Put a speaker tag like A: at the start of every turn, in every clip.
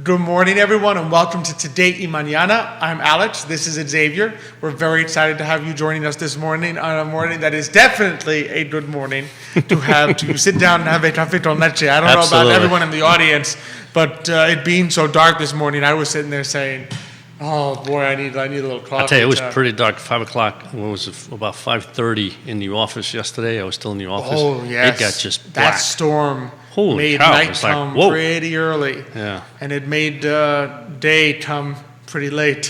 A: Good morning, everyone, and welcome to Today y Mañana. I'm Alex. This is Xavier. We're very excited to have you joining us this morning on a morning that is definitely a good morning to sit down and have a café con leche. I don't know about everyone in the audience, but it being so dark this morning, I was sitting there saying, "Oh boy, I need a little coffee."
B: I tell you, it was pretty dark. 5 o'clock. When was it? About 5:30 in the office yesterday. I was still in the office.
A: Oh yes,
B: it got just black.
A: That storm.
B: Holy
A: made
B: cow,
A: night come pretty early.
B: Yeah.
A: And it made day come pretty late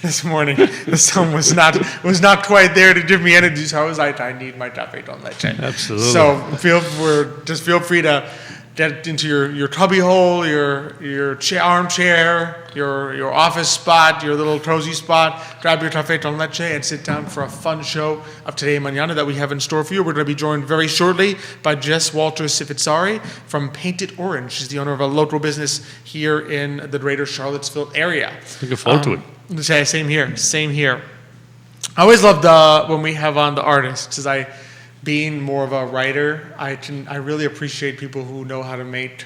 A: this morning. The sun was not quite there to give me energy, so I was like, I need my café con leche.
B: Absolutely.
A: So feel free to get into your cubby hole, your armchair, your office spot, your little cozy spot, grab your café con leche and sit down for a fun show of Today and Mañana that we have in store for you. We're going to be joined very shortly by Jess Cifizzari from Painted Orange. She's the owner of a local business here in the greater Charlottesville area.
B: Looking forward to it.
A: Same here. I always love when we have on the artists, being more of a writer, I really appreciate people who know how to make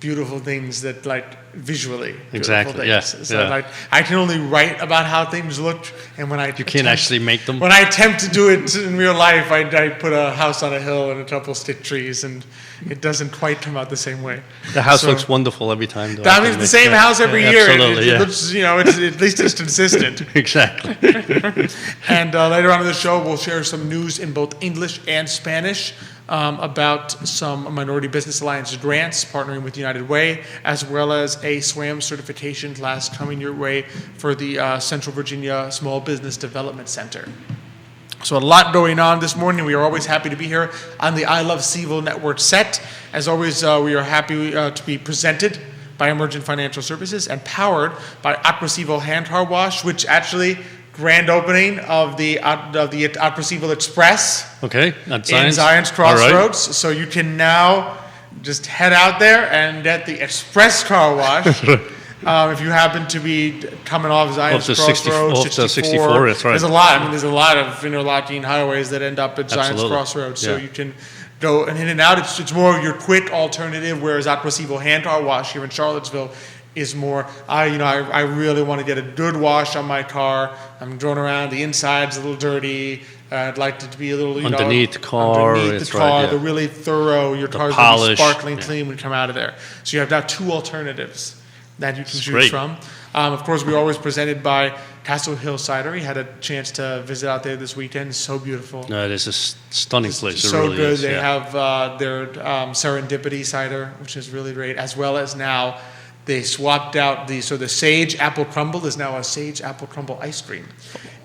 A: beautiful things that visually.
B: Exactly. Yes.
A: Yeah. So I can only write about how things look, and when you
B: can't actually make them.
A: When I attempt to do it in real life, I put a house on a hill and a couple stick trees, and it doesn't quite come out the same way.
B: The house looks wonderful every time. Though.
A: That means the same house every year.
B: Absolutely,
A: it looks, at least it's consistent.
B: Exactly.
A: And later on in the show, we'll share some news in both English and Spanish about some Minority Business Alliance grants partnering with United Way, as well as a SWAM certification class coming your way for the Central Virginia Small Business Development Center. So a lot going on this morning. We are always happy to be here on the I Love CVille Network set. As always, we are happy to be presented by Emergent Financial Services and powered by Aqua CVille Hand Car Wash, which actually grand opening of the Aqua CVille Express.
B: Okay,
A: in Zion's Crossroads. Right. So you can now just head out there and get the Express Car Wash. If you happen to be coming off Zion's Crossroads,
B: 64, that's right.
A: There's a lot. There's a lot of interlocking highways that end up at Zion's Crossroads. So you can go in and out. It's more of your quick alternative, whereas Aqua CVille Hand Car Wash here in Charlottesville is more, I really want to get a good wash on my car. I'm going around, the inside's a little dirty. I'd like it to be a little,
B: underneath the car.
A: The really thorough, your car's going to be sparkling clean when you come out of there. So you have now two alternatives that you can choose from. Of course, we're always presented by Castle Hill Cider. We had a chance to visit out there this weekend. So beautiful.
B: No, it is a stunning place.
A: So really good. They have their Serendipity cider, which is really great, as well as now they swapped out the Sage Apple Crumble is now a Sage Apple Crumble ice cream.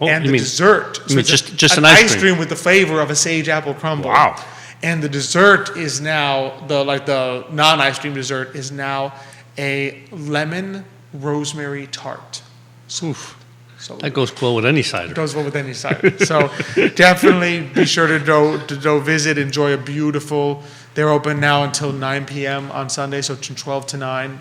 A: And the dessert.
B: So just an ice cream
A: with the flavor of a Sage Apple Crumble.
B: Wow.
A: And the dessert is now, the non-ice cream dessert is now a lemon rosemary tart.
B: Oof. So that goes well with any cider.
A: It goes well with any cider. So definitely be sure to go visit, enjoy a beautiful. They're open now until 9 p.m. on Sunday, so from 12 to 9,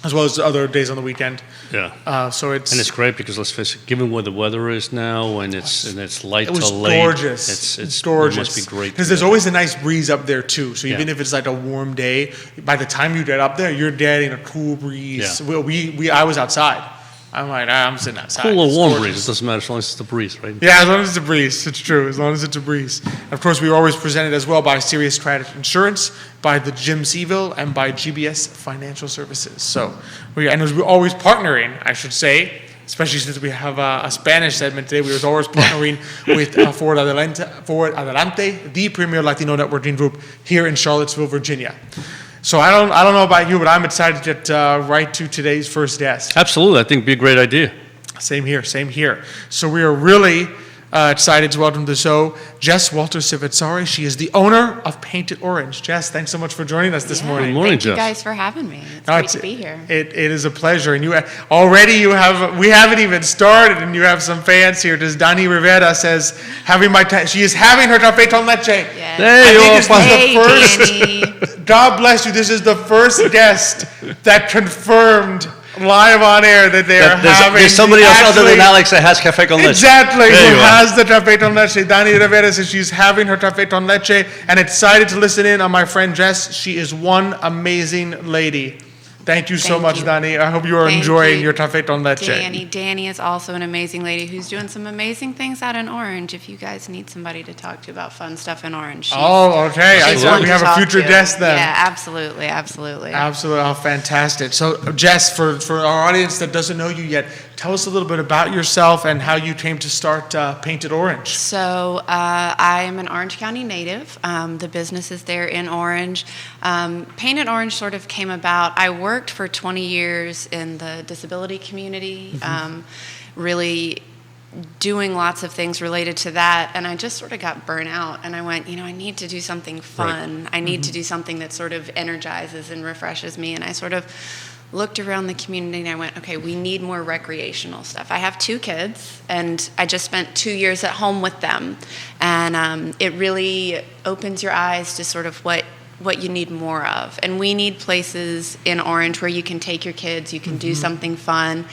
A: as well as other days on the weekend.
B: Yeah.
A: So it's
B: great because let's face it, given where the weather is now and it's light to late.
A: It was gorgeous.
B: It's
A: gorgeous.
B: It must be great.
A: Because there's always a nice breeze up there too. So even if it's like a warm day, by the time you get up there, you're getting a cool breeze. Yeah. I was outside. I'm like, I'm sitting outside.
B: Cool or warm breeze, it doesn't matter as long as it's the breeze, right?
A: Yeah, as long as it's a breeze, it's true. As long as it's a breeze. And of course, we are always presented as well by Serious Craddock Insurance, by the Jim CVille, and by GBS Financial Services. So we're always partnering, I should say, especially since we have a Spanish segment today. We were always partnering with Forward Adelante, the premier Latino networking group here in Charlottesville, Virginia. So I don't know about you, but I'm excited to get right to today's first guest.
B: Absolutely. I think it'd be a great idea.
A: Same here. So we are really excited to welcome to the show Jess Cifizzari. She is the owner of Painted Orange. Jess, thanks so much for joining us this morning.
B: Good morning,
C: Thank
B: Jess.
C: you guys for having me. It's great to be here.
A: It is a pleasure. And we haven't even started, and you have some fans here. Does Dani Rivera says, she is having her café con leche.
C: Yes.
A: God bless you. This is the first guest that confirmed live on air that they are having.
B: There's somebody else other than Alex that has café con leche.
A: Exactly, who has the café con leche. Dani Rivera says she's having her café con leche and excited to listen in on my friend Jess. She is one amazing lady. Thank you so much,
C: you.
A: Dani. I hope you are enjoying your café con leche.
C: Dani is also an amazing lady who's doing some amazing things out in Orange. If you guys need somebody to talk to about fun stuff in Orange.
A: Okay. I said we have a future guest then.
C: Yeah, absolutely.
A: Absolutely. Oh, fantastic. So, Jess, for our audience that doesn't know you yet, tell us a little bit about yourself and how you came to start Painted Orange.
C: So I am an Orange County native. The business is there in Orange. Painted Orange sort of came about. I worked for 20 years in the disability community, really doing lots of things related to that, and I just sort of got burnt out, and I went, I need to do something fun. Right. I need to do something that sort of energizes and refreshes me, and I sort of looked around the community and I went, okay, we need more recreational stuff. I have 2 kids, and I just spent 2 years at home with them, and it really opens your eyes to sort of what you need more of. And we need places in Orange where you can take your kids, you can do something fun.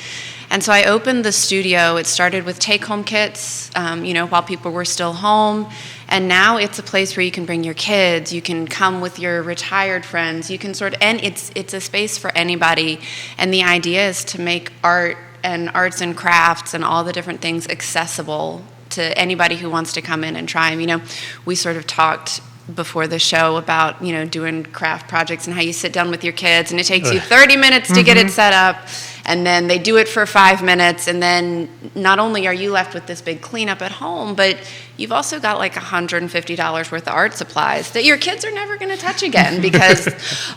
C: And so I opened the studio. It started with take-home kits, while people were still home. And now it's a place where you can bring your kids, you can come with your retired friends, you can and it's a space for anybody. And the idea is to make art and arts and crafts and all the different things accessible to anybody who wants to come in and try them. We sort of talked before the show about, doing craft projects and how you sit down with your kids and it takes you 30 minutes to get it set up, and then they do it for 5 minutes, and then not only are you left with this big cleanup at home, but you've also got like $150 worth of art supplies that your kids are never going to touch again because,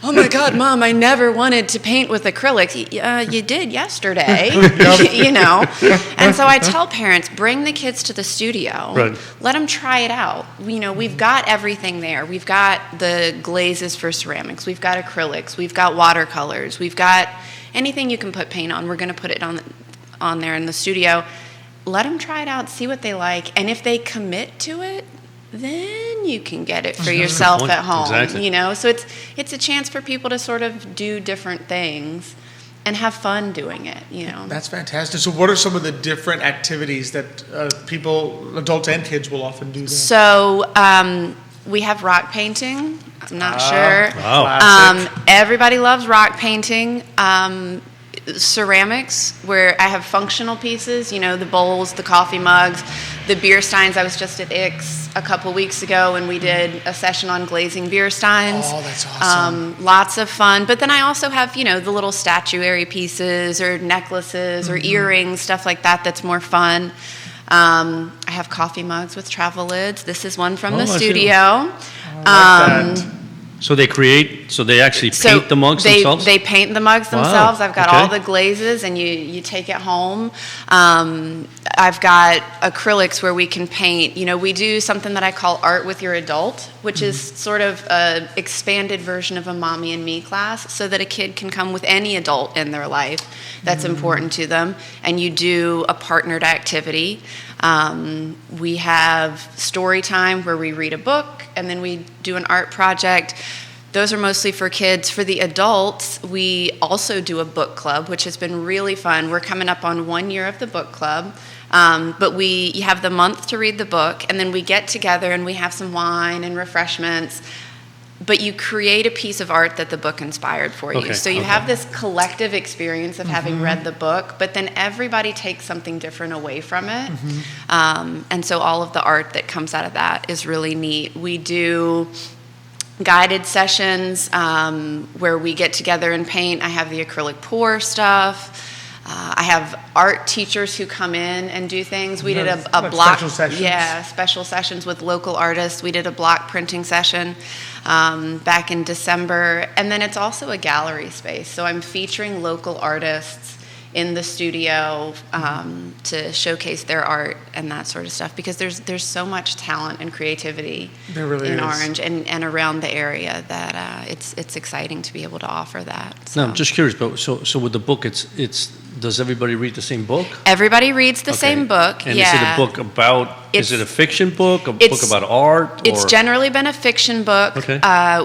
C: oh my God, Mom, I never wanted to paint with acrylics. You did yesterday, And so I tell parents, bring the kids to the studio, let them try it out. We've got everything there. We've got the glazes for ceramics. We've got acrylics. We've got watercolors. We've got anything you can put paint on. We're going to put it on there in the studio. Let them try it out, see what they like, and if they commit to it, then you can get it for yourself at home.
B: Exactly.
C: So it's a chance for people to sort of do different things and have fun doing it.
A: That's fantastic. So what are some of the different activities that people, adults and kids, will often do there?
C: So we have rock painting. I'm not sure.
B: Wow.
C: Everybody loves rock painting. Ceramics, where I have functional pieces, the bowls, the coffee mugs, the beer steins. I was just at Ix a couple weeks ago and we did a session on glazing beer steins.
A: Oh, that's awesome.
C: Lots of fun. But then I also have, the little statuary pieces or necklaces or earrings, stuff like that that's more fun. I have coffee mugs with travel lids. This is one from the studio.
A: I like that.
B: So they actually paint the mugs themselves?
C: They paint the mugs themselves. I've got all the glazes, and you take it home. I've got acrylics where we can paint. We do something that I call Art with Your Adult, which is sort of an expanded version of a Mommy and Me class, so that a kid can come with any adult in their life that's important to them, and you do a partnered activity. We have story time where we read a book and then we do an art project. Those are mostly for kids. For the adults, we also do a book club, which has been really fun. We're coming up on 1 year of the book club. But you have the month to read the book, and then we get together and we have some wine and refreshments. But you create a piece of art that the book inspired for you. So you have this collective experience of having read the book, but then everybody takes something different away from it. And so all of the art that comes out of that is really neat. We do guided sessions where we get together and paint. I have the acrylic pour stuff. I have art teachers who come in and do things. We did a block,
A: special sessions.
C: Yeah, special sessions with local artists. We did a block printing session back in December, and then it's also a gallery space. So I'm featuring local artists in the studio to showcase their art and that sort of stuff, because there's so much talent and creativity in Orange and around the area that it's exciting to be able to offer that. So.
B: No, I'm just curious, but so with the book, it's does everybody read the same book?
C: Everybody reads the same book.
B: And is it a book about? Is it a fiction book? A book about art?
C: It's generally been a fiction book.
B: Okay.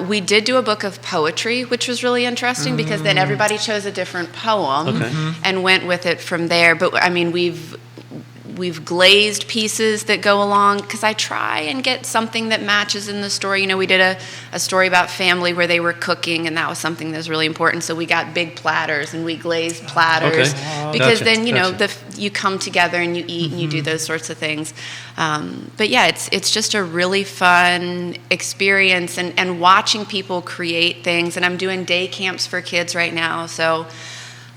C: We did do a book of poetry, which was really interesting because then everybody chose a different poem and went with it from there. But I mean, we we've glazed pieces that go along, because I try and get something that matches in the story. We did a story about family where they were cooking, and that was something that was really important. So we got big platters and we glazed platters, because then you come together and you eat and you do those sorts of things. But yeah, it's just a really fun experience, and watching people create things. And I'm doing day camps for kids right now. So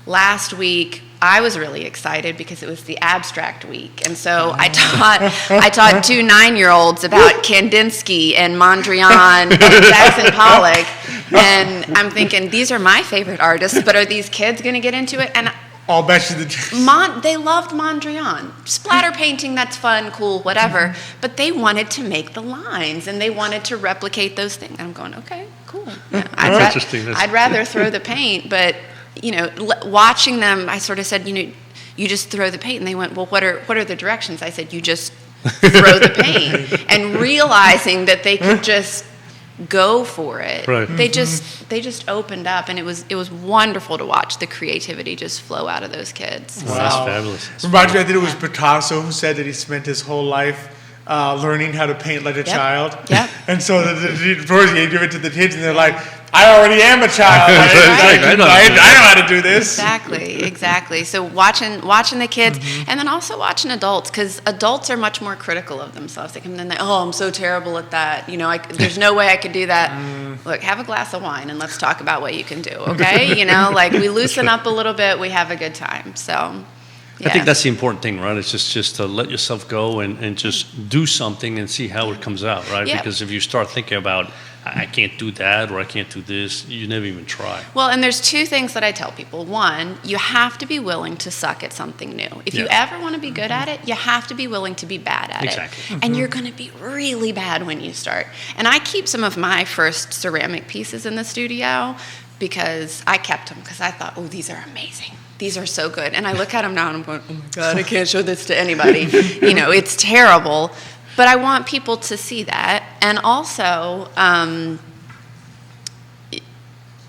C: last week, I was really excited because it was the abstract week. And so I taught 2 9-year-olds about Kandinsky and Mondrian and Jackson Pollock. And I'm thinking, these are my favorite artists, but are these kids going to get into it? And
A: I'll bet you
C: they loved Mondrian. Splatter painting, that's fun, cool, whatever. But they wanted to make the lines, and they wanted to replicate those things. I'm going, okay, cool. Yeah, I'd rather throw the paint, but watching them, I sort of said, you just throw the paint, and they went, well, what are the directions? I said, you just throw the paint, and realizing that they could just go for it.
B: Right.
C: They just opened up, and it was wonderful to watch the creativity just flow out of those kids.
B: Wow. That's fabulous.
A: Remind you, I think it was Picasso who said that he spent his whole life learning how to paint like a child.
C: Yep.
A: And so first you give it to the kids, and they're like, I already am a child. I know how to do this.
C: Exactly. So watching the kids, and then also watching adults, because adults are much more critical of themselves. They come in and I'm so terrible at that. There's no way I could do that. Look, have a glass of wine and let's talk about what you can do, okay? We loosen up a little bit, we have a good time. So yeah.
B: I think that's the important thing, right? It's just to let yourself go and just do something and see how it comes out, right?
C: Yep.
B: Because if you start thinking about, I can't do that, or I can't do this, you never even try.
C: Well, and there's 2 things that I tell people. One, you have to be willing to suck at something new. If you ever want to be good at it, you have to be willing to be bad at it. And you're going to be really bad when you start. And I keep some of my first ceramic pieces in the studio because I kept them because I thought, these are amazing. These are so good. And I look at them now and I'm going, oh my God, I can't show this to anybody. It's terrible. But I want people to see that. And also,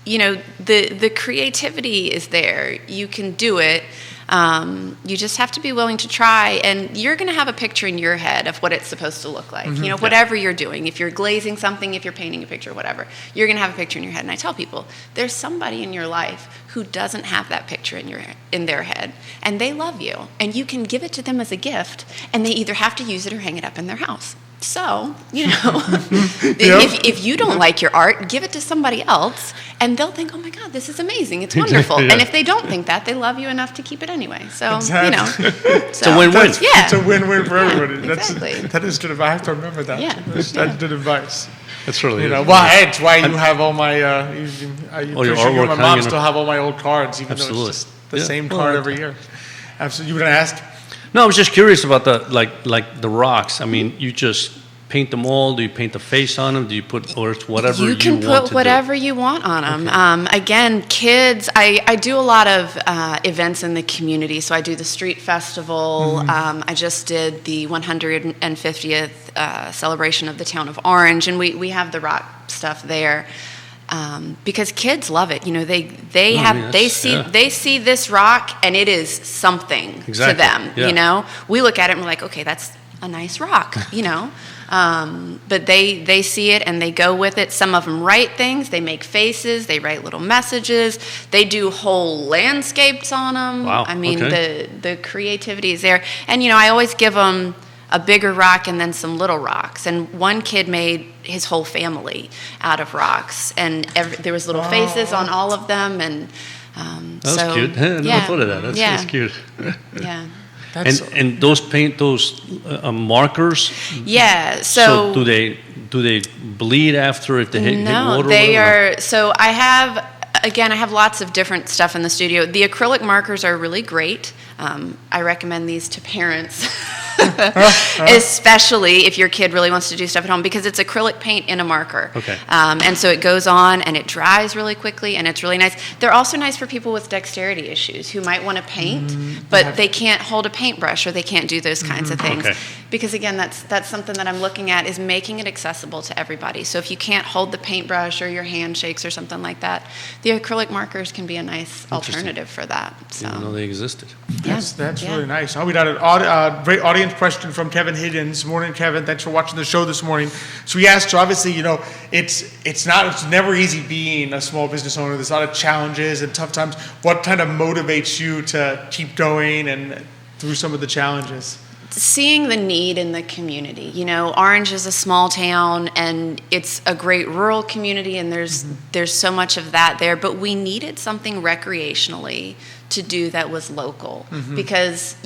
C: the creativity is there. You can do it. You just have to be willing to try, and you're going to have a picture in your head of what it's supposed to look like. Whatever you're doing, if you're glazing something, if you're painting a picture, whatever, you're going to have a picture in your head. And I tell people, there's somebody in your life who doesn't have that picture in their head, and they love you, and you can give it to them as a gift, and they either have to use it or hang it up in their house. So, if you don't like your art, give it to somebody else, and they'll think, oh my God, this is amazing. It's wonderful. And if they don't think that, they love you enough to keep it anyway. So,
B: it's a win-win.
A: It's a win-win for everybody.
C: Exactly.
A: That is good advice. I have to remember that.
C: Yeah.
A: That's good advice.
B: That's really
A: it's why you have all my,
B: your artwork.
A: My mom still have all my old cards, even
B: Absolutely.
A: though it's just the same card every year. Absolutely. You were going to ask?
B: No, I was just curious about the rocks. I mean, you just paint them all? Do you paint the face on them? Do you put, or it's whatever you want to do? You can put
C: whatever you want on them. Okay. Again, kids, I do a lot of events in the community. So I do the street festival. I just did the 150th celebration of the town of Orange, and we have the rock stuff there. Because kids love it, they see this rock and it is something to them. We look at it and we're like, okay, that's a nice rock, but they see it and they go with it. Some of them write things, they make faces, they write little messages, they do whole landscapes on them.
B: Wow.
C: I mean, the creativity is there, and I always give them a bigger rock and then some little rocks. And one kid made his whole family out of rocks, and there was little faces on all of them. And
B: that's cute. I never thought of that. That's cute.
C: Yeah.
B: And those markers.
C: Yeah.
B: So do they bleed after it? They hit water?
C: No, they are. So I have lots of different stuff in the studio. The acrylic markers are really great. I recommend these to parents. Especially if your kid really wants to do stuff at home, because it's acrylic paint in a marker.
B: Okay.
C: And so it goes on and it dries really quickly, and it's really nice. They're also nice for people with dexterity issues who might want to paint, but they can't hold a paintbrush or they can't do those kinds of things.
B: Okay.
C: Because again, that's something that I'm looking at, is making it accessible to everybody. So if you can't hold the paintbrush or your hand shakes or something like that, the acrylic markers can be a nice alternative for that. So.
B: I didn't know they existed.
A: That's really nice. We got a great audience question from Kevin Higgins. Morning, Kevin. Thanks for watching the show this morning. So he asked, so obviously, it's never easy being a small business owner. There's a lot of challenges and tough times. What kind of motivates you to keep going and through some of the challenges?
C: Seeing the need in the community. Orange is a small town and it's a great rural community, and there's so much of that there, but we needed something recreationally to do that was local, because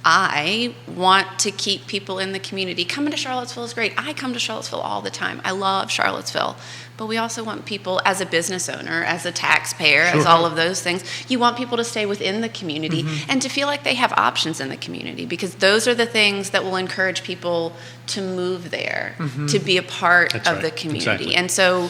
C: I want to keep people in the community. Coming to Charlottesville is great. I come to Charlottesville all the time. I love Charlottesville. But we also want people, as a business owner, as a taxpayer, as all of those things, you want people to stay within the community and to feel like they have options in the community, because those are the things that will encourage people to move there, to be a part of the community.
B: Exactly.
C: And so,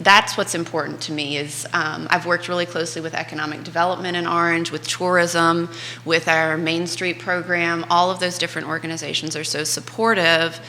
C: that's what's important to me is I've worked really closely with economic development in Orange, with tourism, with our Main Street program. All of those different organizations are so supportive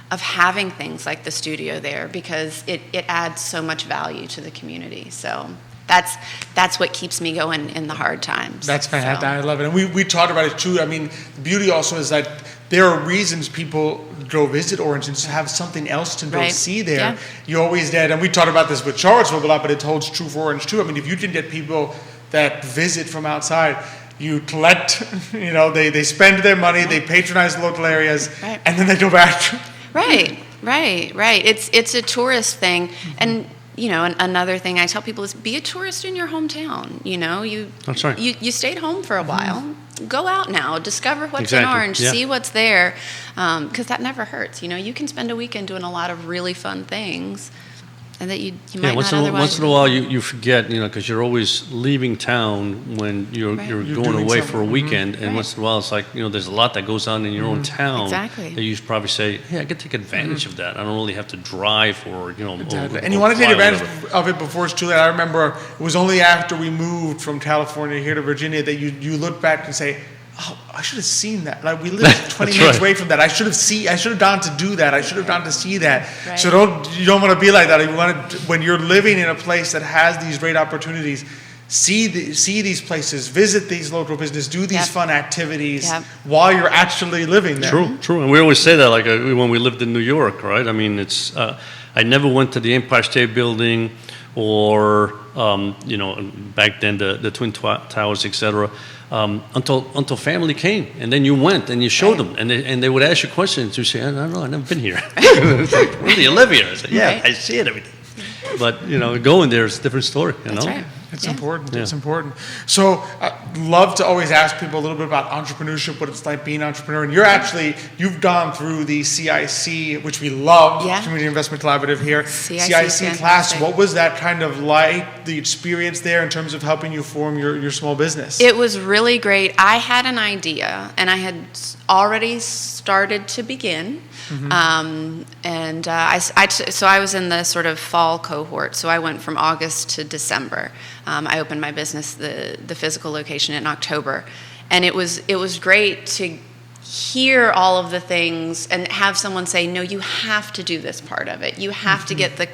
C: of having things like the studio there, because it adds so much value to the community. So that's what keeps me going in the hard times.
A: That's fantastic. I love it. And we talked about it too. I mean, the beauty also is that there are reasons people go visit Orange and just have something else to go see there.
C: Yeah.
A: You always did, and we talked about this with Charlottesville a lot, but it holds true for Orange too. I mean, if you can get people that visit from outside, you collect, they spend their money, they patronize the local areas, and then they go back. Right.
C: It's a tourist thing, and another thing I tell people is be a tourist in your hometown.
B: That's right.
C: You stayed home for a while. Go out now, discover what's
B: Exactly.
C: in Orange,
B: Yeah.
C: see what's there, because that never hurts. You can spend a weekend doing a lot of really fun things, and that you might not otherwise.
B: Once in a while you forget, because you're always leaving town when you're going away for a weekend, and once in a while it's like, there's a lot that goes on in your own town.
C: Exactly.
B: That you should probably say, hey, I could take advantage of that. I don't really have to drive or,
A: Exactly. And you want to take advantage of it before it's too late. I remember it was only after we moved from California here to Virginia that you look back and say, oh, I should have seen that. Like, we lived 20 minutes away from that. I should have gone to do that. I should have gone to see that.
C: Right.
A: So you don't want to be like that. You want to, when you're living in a place that has these great opportunities, see these places, visit these local businesses, do these fun activities while you're actually living there.
B: True. And we always say that, like when we lived in New York, right? I mean, it's I never went to the Empire State Building or back then the Twin Towers, etc. Until family came, and then you went and you showed them, and they would ask you questions. You say, I don't know, I've never been here. It's like, where do you live here? I said, I see it every day. But going there is a different story.
C: That's right.
A: It's important. It's important. So I love to always ask people a little bit about entrepreneurship, what it's like being an entrepreneur. And you've gone through the CIC, which we love, Community Investment Collaborative here. CIC class. What was that kind of like, the experience there in terms of helping you form your small business?
C: It was really great. I had an idea, and I had already started to begin. And so I was in the sort of fall cohort. So I went from August to December. I opened my business, the physical location, in October, and it was great to hear all of the things and have someone say, no, you have to do this part of it. You have to get the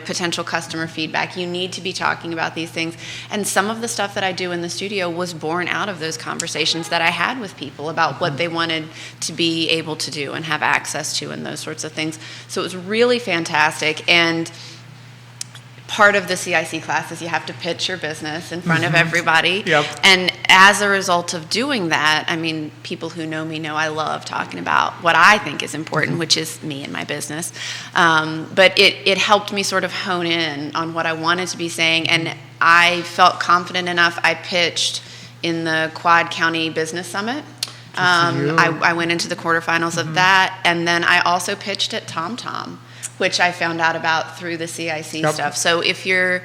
C: potential customer feedback. You need to be talking about these things. And some of the stuff that I do in the studio was born out of those conversations that I had with people about what they wanted to be able to do and have access to and those sorts of things. So it was really fantastic. And part of the CIC class is you have to pitch your business in front of everybody. And as a result of doing that, I mean, people who know me know I love talking about what I think is important, which is me and my business. But it helped me sort of hone in on what I wanted to be saying, and I felt confident enough. I pitched in the Quad County Business Summit. I went into the quarterfinals of that, and then I also pitched at TomTom, which I found out about through the CIC stuff. So if you're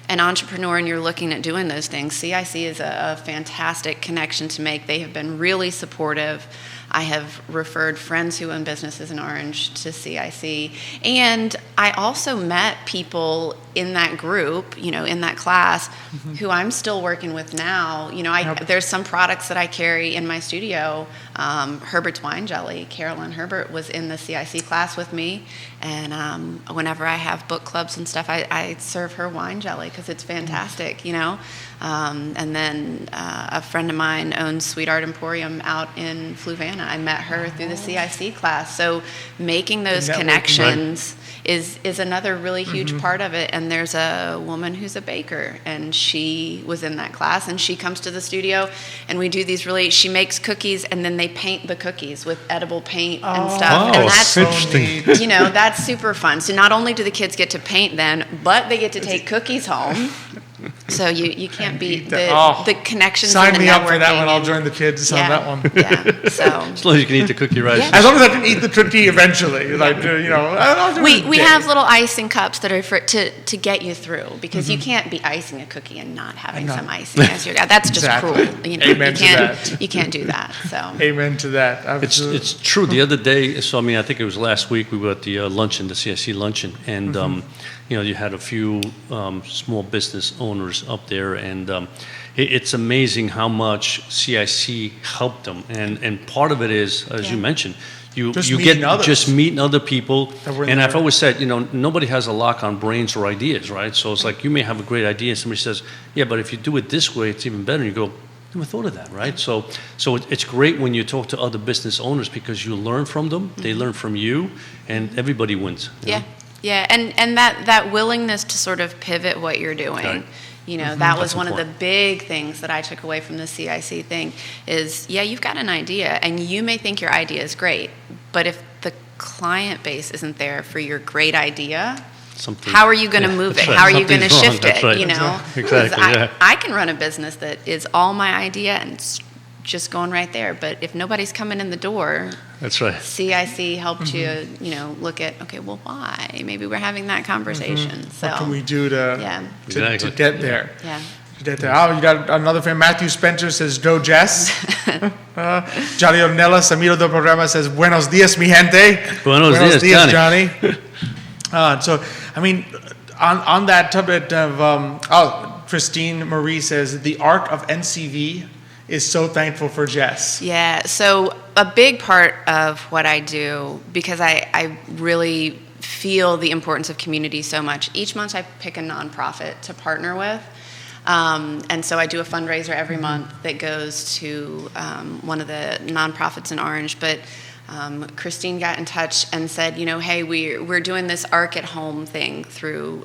C: an entrepreneur and you're looking at doing those things, CIC is a fantastic connection to make. They have been really supportive. I have referred friends who own businesses in Orange to CIC. And I also met people in that group, in that class, who I'm still working with now. There's some products that I carry in my studio. Herbert's Wine Jelly. Carolyn Herbert was in the CIC class with me. And whenever I have book clubs and stuff, I serve her wine jelly because it's fantastic, And then a friend of mine owns Sweet Art Emporium out in Fluvanna. I met her through the CIC class. So making those connections is another really huge part of it. And there's a woman who's a baker, and she was in that class, and she comes to the studio, and we do these she makes cookies, and then they paint the cookies with edible paint and stuff.
B: Wow,
C: and that's
B: interesting.
C: That's super fun. So not only do the kids get to paint then, but they get to take cookies home. So you can't beat the connections.
A: Sign
C: and the
A: me up for that
C: networking
A: one. I'll
C: and-
A: join the kids on that one.
C: Yeah. So
B: As long as you can eat the cookie right.
C: Yeah.
A: As long as I can eat the cookie eventually, I'll do
C: we
A: it.
C: have little icing cups that are to get you through, because you can't be icing a cookie and not having some icing as your that's just
A: Exactly.
C: cruel.
A: Amen to that.
C: You can't do that. So
A: Amen to that. Absolutely.
B: It's true. The other day, so I think it was last week, we were at the luncheon, the CIC luncheon, and you had a few small business owners up there, and it's amazing how much CIC helped them. And part of it is, as you mentioned, you
A: meeting others.
B: just meeting other people. And I've
A: there.
B: always said, nobody has a lock on brains or ideas, right? So it's like you may have a great idea, and somebody says, yeah, but if you do it this way, it's even better. And you go, never thought of that, right? So it's great when you talk to other business owners, because you learn from them, they learn from you, and everybody wins. you know?
C: Yeah, and that willingness to sort of pivot what you're doing.
B: Right.
C: That was
B: That's
C: one of the
B: important.
C: big things that I took away from the CIC thing is, you've got an idea, and you may think your idea is great, but if the client base isn't there for your great idea, how are you going to move it?
B: that's right.
C: How are you going to
B: Something's
C: shift
B: wrong.
C: it?
B: That's right.
C: Because
B: Exactly, yeah.
C: I can run a business that is all my idea and it's just going right there, but if nobody's coming in the door,
B: That's right.
C: CIC helped you, look at, okay, well, why? Maybe we're having that conversation. So,
A: What can we do to
B: Exactly.
A: get there?
C: Yeah.
A: To get there. Oh, you got another fan. Matthew Spencer says, "Go Jess." Johnny Ornella Samiro del Programa says, "Buenos dias, mi gente."
B: Buenos dias,
A: Johnny. So, on that topic of, Christine Marie says, "The arc of NCV is so thankful for Jess."
C: Yeah, so a big part of what I do, because I really feel the importance of community so much, each month I pick a nonprofit to partner with. And so I do a fundraiser every month that goes to one of the nonprofits in Orange. But Christine got in touch and said, hey, we're doing this Arc at Home thing through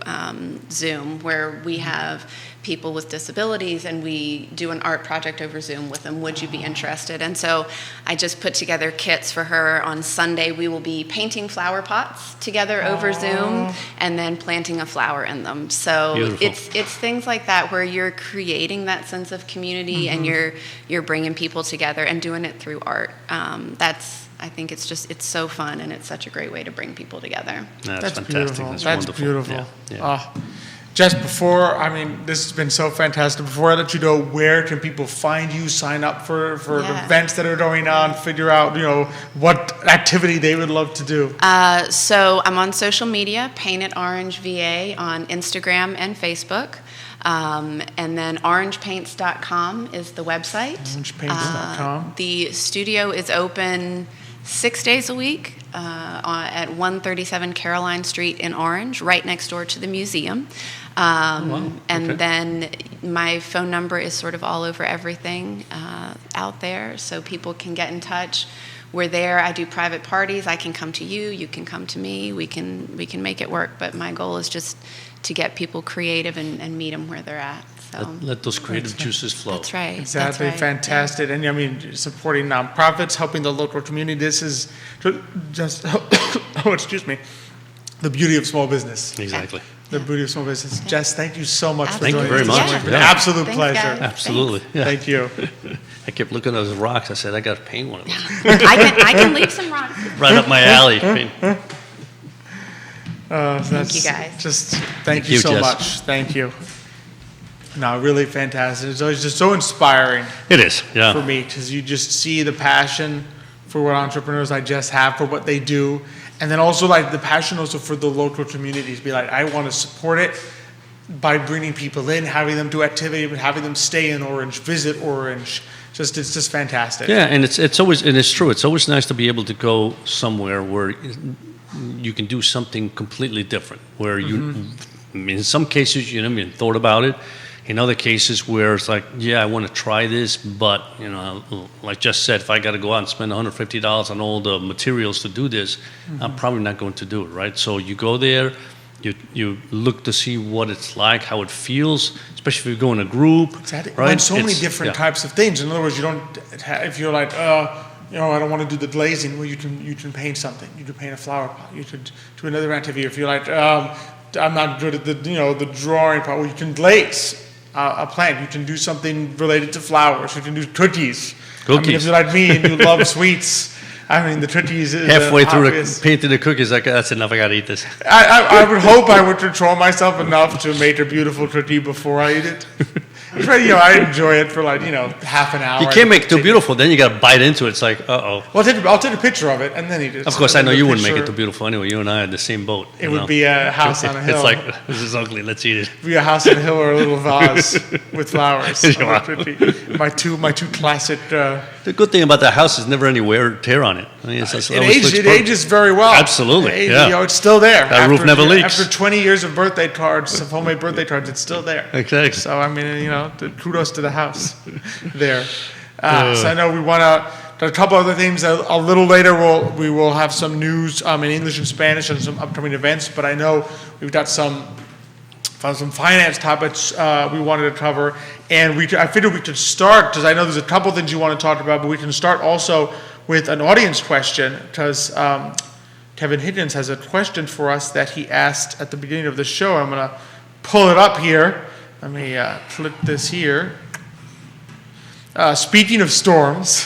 C: Zoom, where we have people with disabilities and we do an art project over Zoom with them. Would you be interested? And so I just put together kits for her. On Sunday, we will be painting flower pots together over Zoom and then planting a flower in them. So
B: Beautiful.
C: it's things like that where you're creating that sense of community and you're bringing people together and doing it through art. I think it's so fun, and it's such a great way to bring people together.
B: That's fantastic.
A: Beautiful.
B: That's
A: That's
B: wonderful.
A: beautiful.
B: Yeah.
A: Jess, this has been so fantastic. Before I let you know, where can people find you, sign up for events that are going on, figure out, what activity they would love to do?
C: So I'm on social media, Paint It Orange VA on Instagram and Facebook. And then orangepaints.com is the website.
A: Orangepaints.com.
C: The studio is open 6 days a week at 137 Caroline Street in Orange, right next door to the museum. And then my phone number is sort of all over everything out there, so people can get in touch. We're there. I do private parties. I can come to you. You can come to me. We can make it work. But my goal is just to get people creative and meet them where they're at. So
B: Let those creative juices flow.
C: that's right.
A: Exactly,
C: That's right.
A: fantastic. And supporting nonprofits, helping the local community. This is just, excuse me, the beauty of small business.
B: Exactly.
A: The beauty of small business. Jess, thank you so much for
B: Thank you
A: joining
B: very
A: us.
B: much.
A: It's been an
B: Yeah.
A: absolute
C: Thanks,
A: pleasure.
C: guys.
B: Absolutely. Yeah.
A: Thank you.
B: I kept looking at those rocks. I said, I got to paint one of those.
C: I can leave some rocks.
B: Right up my alley. Paint.
A: Thank
C: you, guys.
A: Just thank you
B: you,
A: so
B: Jess.
A: much. Thank you. No, really fantastic. It's always just so inspiring
B: It is, yeah.
A: for me because you just see the passion for what entrepreneurs like Jess have, for what they do. And then also like the passion also for the local communities. Be like, I want to support it by bringing people in, having them do activity, having them stay in Orange, visit Orange. It's just fantastic.
B: Yeah, and it's always, and it's true. It's always nice to be able to go somewhere where you can do something completely different. Where in some cases you haven't even thought about it. In other cases where it's like, yeah, I want to try this, but like Jess said, if I got to go out and spend $150 on all the materials to do this, I'm probably not going to do it, right? So you go there, you look to see what it's like, how it feels, especially if you go in a group.
A: Exactly.
B: Right?
A: And so many different types of things. In other words, you don't if you're like, I don't want to do the glazing. Well, you can paint something. You can paint a flower pot. You could do another activity. If you're like, I'm not good at the drawing part. Well, you can glaze a plant. You can do something related to flowers. You can do cookies. I mean, if you're like me and you love sweets, I mean, the cookies is
B: halfway through
A: obvious.
B: painting the cookies, like, that's enough. I gotta eat this.
A: I would hope I would control myself enough to make a beautiful cookie before I eat it. But, I enjoy it for like, half an hour.
B: You can't make it too beautiful. Then you gotta bite into it. It's like, uh-oh.
A: Well, I'll take a picture of it and then eat it.
B: Of course, I know you wouldn't make it too beautiful anyway. You and I are in the same boat.
A: It would be a house on a hill.
B: It's like, this is ugly. Let's eat it.
A: It would be a house on a hill or a little vase with flowers. My two classic.
B: The good thing about the house is never any wear or tear on it. I mean,
A: it ages very well.
B: Absolutely,
A: it's still there.
B: That roof never leaks.
A: After 20 years of birthday cards, of homemade birthday cards, it's still there.
B: Exactly.
A: So, I mean, kudos to the house there. So I know we want to, a couple other things. A little later, we will have some news in English and Spanish and some upcoming events, but I know we've got some finance topics we wanted to cover, and I figured we could start, because I know there's a couple things you want to talk about, but we can start also with an audience question, because Kevin Higgins has a question for us that he asked at the beginning of the show. I'm going to pull it up here. Let me click this here. Speaking of storms,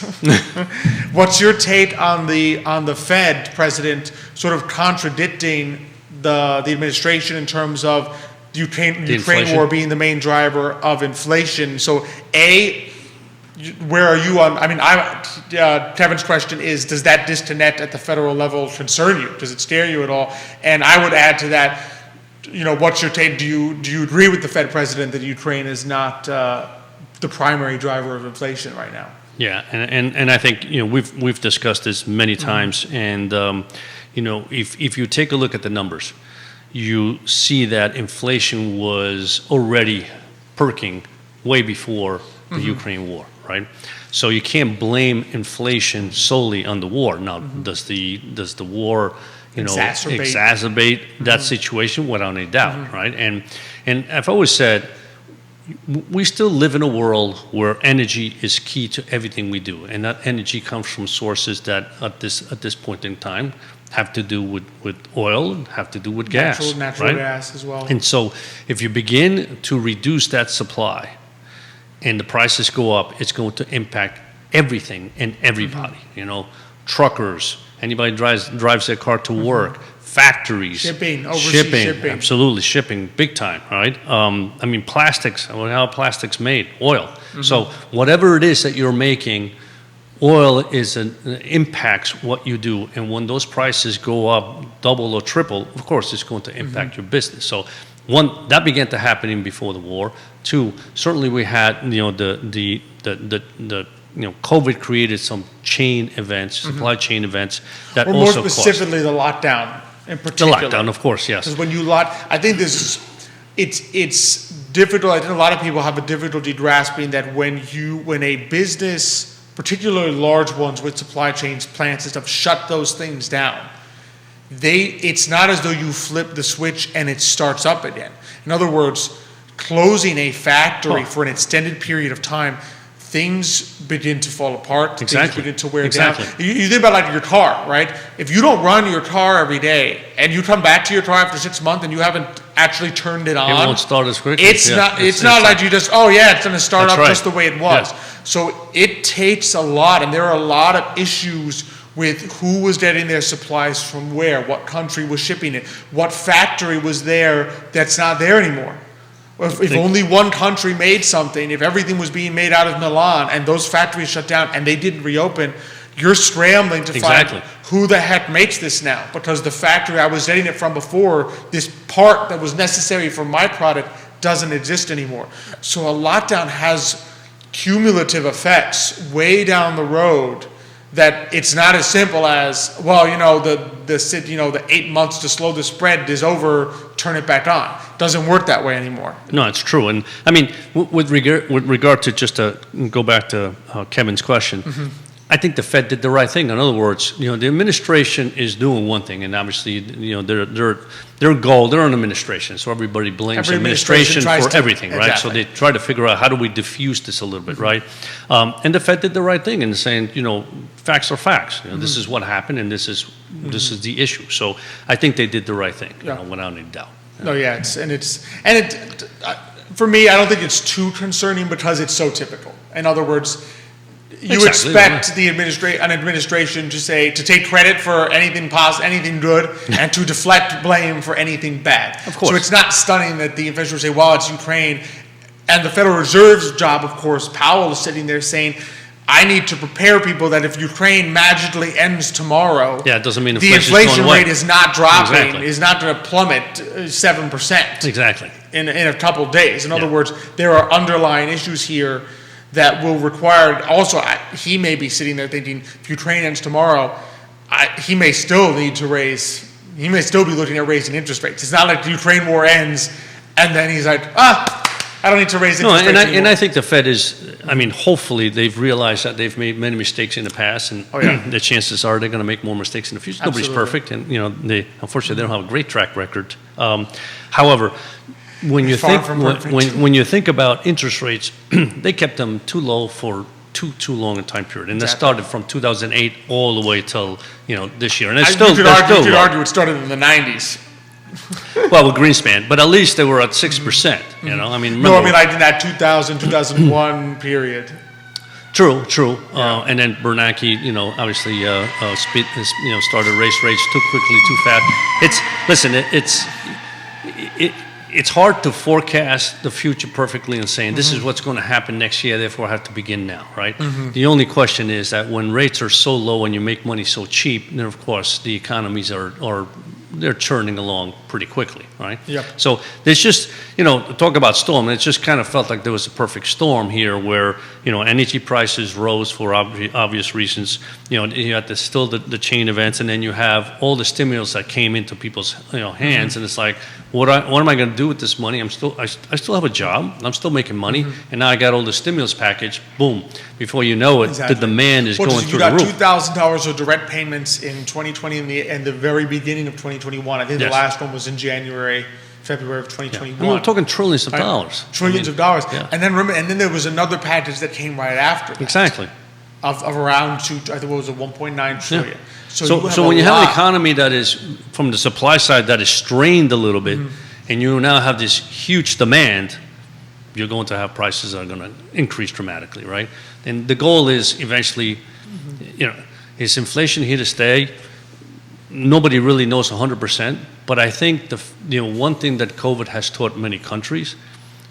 A: what's your take on the Fed president sort of contradicting the administration in terms of the Ukraine war being the main driver of inflation? So, where are you on? I mean, Kevin's question is: does that disconnect at the federal level concern you? Does it scare you at all? And I would add to that, what's your take? Do you agree with the Fed president that Ukraine is not the primary driver of inflation right now?
B: Yeah, and I think we've discussed this many times, and if you take a look at the numbers, you see that inflation was already perking way before the Ukraine war, right? So you can't blame inflation solely on the war. Now, does the war exacerbate that situation? Without any doubt, right? And I've always said, we still live in a world where energy is key to everything we do, and that energy comes from sources that at this point in time have to do with oil, have to do with gas,
A: natural
B: right?
A: gas as well.
B: And so if you begin to reduce that supply and the prices go up, it's going to impact everything and everybody. Truckers, anybody drives their car to work, factories,
A: shipping,
B: absolutely, shipping, big time, right? I mean, plastics, how are plastics made? Oil. So whatever it is that you're making, oil impacts what you do, and when those prices go up double or triple, of course, it's going to impact your business. So, one, that began to happen even before the war. Two, certainly we had the COVID created some chain events, supply chain events that
A: or
B: also
A: more specifically the lockdown in particular.
B: The lockdown, of course, yes.
A: Because when you I think it's difficult. I think a lot of people have a difficulty grasping that when a business, particularly large ones with supply chains, plants and stuff, shut those things down, it's not as though you flip the switch and it starts up again. In other words, closing a factory for an extended period of time, things begin to fall apart. Things begin to wear down. You think about like your car, right? If you don't run your car every day and you come back to your car after 6 months and you haven't actually turned it on,
B: it won't start as quickly.
A: It's not like you just, it's going to start up just the way it was.
B: Yes.
A: So it takes a lot, and there are a lot of issues with who was getting their supplies from where, what country was shipping it, what factory was there that's not there anymore. If only one country made something, if everything was being made out of Milan and those factories shut down and they didn't reopen, you're scrambling to
B: Exactly.
A: find who the heck makes this now, because the factory I was getting it from before, this part that was necessary for my product doesn't exist anymore. So a lockdown has cumulative effects way down the road, that it's not as simple as, well, the 8 months to slow the spread is over, turn it back on. Doesn't work that way anymore.
B: No, it's true. And I mean, with regard to, just to go back to Kevin's question, I think the Fed did the right thing. In other words, the administration is doing one thing, and obviously, their goal, they're an administration, so everybody blames
A: Every
B: administration
A: tries
B: for
A: to-
B: everything, right? So
A: exactly.
B: they try to figure out, how do we diffuse this a little bit, right? And the Fed did the right thing in saying, facts are facts. This is what happened, and this is the issue. So I think they did the right thing, without any doubt.
A: No, yeah, for me, I don't think it's too concerning because it's so typical. In other words, you
B: Exactly,
A: expect an administration to take credit for anything good, and to deflect blame for anything bad.
B: Of course.
A: So it's not stunning that the officials say, well, it's Ukraine. And the Federal Reserve's job, of course, Powell is sitting there saying, I need to prepare people that if Ukraine magically ends tomorrow,
B: Yeah, it doesn't mean
A: the
B: inflation's going
A: inflation
B: away.
A: rate is not dropping,
B: Exactly.
A: is not going to plummet 7%.
B: Exactly.
A: In a couple of days. In other
B: Yeah.
A: words, there are underlying issues here that will require, also, he may be sitting there thinking, if Ukraine ends tomorrow, he may still be looking at raising interest rates. It's not like the Ukraine war ends, and then he's like, I don't need to raise interest rates anymore.
B: And I think the Fed hopefully they've realized that they've made many mistakes in the past, and the chances are they're going to make more mistakes in the future.
A: Absolutely.
B: Nobody's perfect, and unfortunately they don't have a great track record. However, when you
A: Far
B: think
A: from perfect.
B: when you think about interest rates, they kept them too low for too long a time period, and that started from 2008 all the way till this year, and it's
A: You could argue it started in the 90s.
B: well with Greenspan, but at least they were at 6%. I mean,
A: No, I
B: remember-
A: mean, I did that 2001 period.
B: True. And then Bernanke, obviously, started raise rates too quickly, too fast. It's hard to forecast the future perfectly and saying this is what's going to happen next year, therefore I have to begin now, right? The only question is that when rates are so low and you make money so cheap, then of course the economies they're churning along pretty quickly, right?
A: Yep.
B: So there's just, talk about storm, it just kind of felt like there was a perfect storm here where, energy prices rose for obvious reasons. You had the chain events, and then you have all the stimulus that came into people's, hands, and it's like, what am I going to do with this money? I still have a job, I'm still making money, and now I got all the stimulus package, boom. Before you know it,
A: Exactly.
B: the demand is going through the
A: You
B: roof.
A: got $2,000 of direct payments in 2020 and the very beginning of 2021. I think the
B: Yes.
A: last one was in February of 2021.
B: And we're talking trillions of
A: Right?
B: dollars.
A: Trillions of dollars.
B: Yeah.
A: And then there was another package that came right after that,
B: Exactly.
A: of around I think it was a 1.9 trillion.
B: So when you have an economy that is, from the supply side, that is strained a little bit, and you now have this huge demand, you're going to have prices that are going to increase dramatically, right? And the goal is eventually, is inflation here to stay? Nobody really knows 100%, but I think one thing that COVID has taught many countries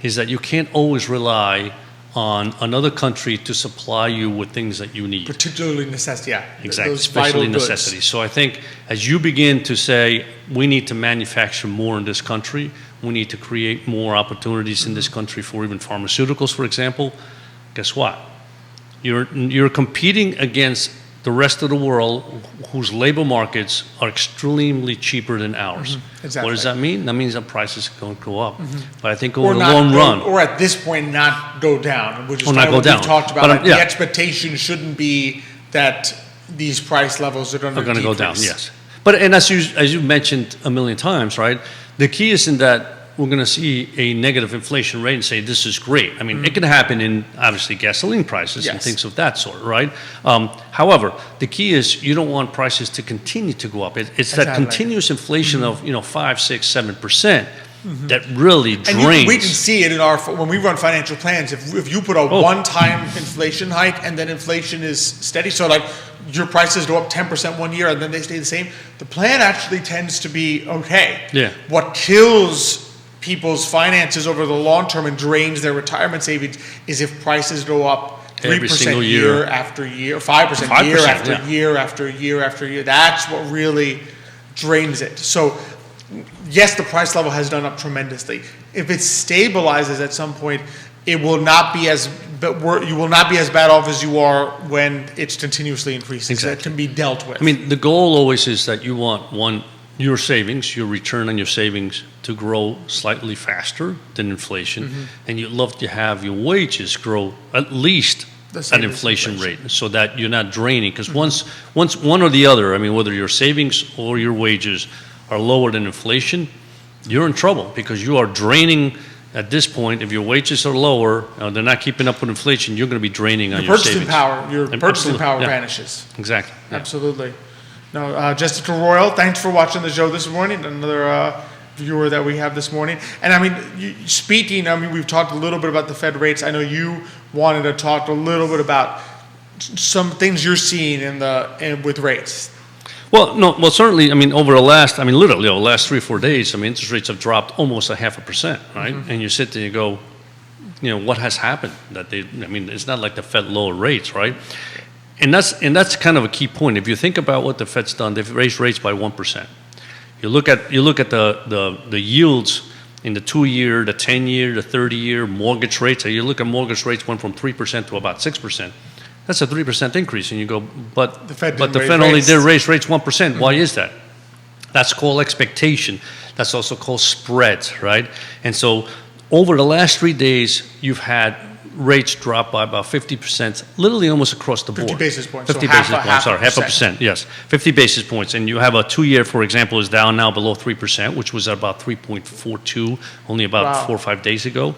B: is that you can't always rely on another country to supply you with things that you need.
A: particularly necessity. Yeah,
B: Exactly,
A: those
B: especially
A: vital goods.
B: necessities. So I think as you begin to say, we need to manufacture more in this country, we need to create more opportunities in this country for even pharmaceuticals, for example, guess what? You're competing against the rest of the world whose labor markets are extremely cheaper than ours.
A: Exactly.
B: What does that mean? That means that prices are going to go up. But I think
A: Or
B: over the
A: not
B: long
A: go-
B: run,
A: or at this point not go down, which is
B: Or
A: kind
B: not
A: of
B: go
A: what
B: down.
A: we talked about.
B: But,
A: Like,
B: yeah.
A: the expectation shouldn't be that these price levels are going to
B: are going to go down,
A: decrease.
B: yes. But, and as you mentioned a million times, right, the key isn't that we're going to see a negative inflation rate and say this is great. I mean, it can happen in, obviously, gasoline prices and
A: Yes.
B: things of that sort, right? However, the key is you don't want prices to continue to go up. It's that
A: Exactly.
B: continuous inflation of, 5, 6, 7% that really
A: And
B: drains.
A: we can see it in when we run financial plans. If you put a one-time inflation hike and then inflation is steady, so like your prices go up 10% one year and then they stay the same, the plan actually tends to be okay.
B: Yeah.
A: What kills people's finances over the long term and drains their retirement savings is if prices go up
B: every
A: 3%
B: single
A: year after year, 5% year
B: 5%,
A: after
B: yeah.
A: year after year after year. That's what really drains it. So, yes, the price level has done up tremendously. If it stabilizes at some point, it will not be as, you will not be as bad off as you are when it's continuously increasing.
B: Exactly.
A: So that can be dealt with.
B: I mean, the goal always is that you want your savings, your return on your savings to grow slightly faster than inflation, and you'd love to have your wages grow at least at inflation rate, so that you're not draining. Because once one or the other, I mean, whether your savings or your wages are lower than inflation, you're in trouble, because you are draining. At this point, if your wages are lower, they're not keeping up with inflation, you're going to be draining on your savings.
A: Your purchasing power vanishes.
B: Exactly. Yeah.
A: Absolutely. No, Jessica Royal, thanks for watching the show this morning. Another viewer that we have this morning. And I mean, we've talked a little bit about the Fed rates. I know you wanted to talk a little bit about some things you're seeing with rates.
B: Well, certainly, I mean, literally over the last 3 or 4 days, I mean, interest rates have dropped almost 0.5%, right? And you sit there and you go, what has happened? It's not like the Fed lowered rates, right? And that's kind of a key point. If you think about what the Fed's done, they've raised rates by 1%. You look at the yields in the 2-year, the 10-year, the 30-year mortgage rates. You look at mortgage rates went from 3% to about 6%. That's a 3% increase, and you go, but the Fed only did raise rates 1%. Why is that? That's called expectation. That's also called spreads, right? And so over the last 3 days, you've had rates drop by about 50%, literally almost across the board.
A: 50 basis points.
B: 50
A: so
B: basis points, sorry, 0.5%, yes. 50 basis points. And you have a 2-year, for example, is down now below 3%, which was at about 3.42 only about 4 or 5 days ago.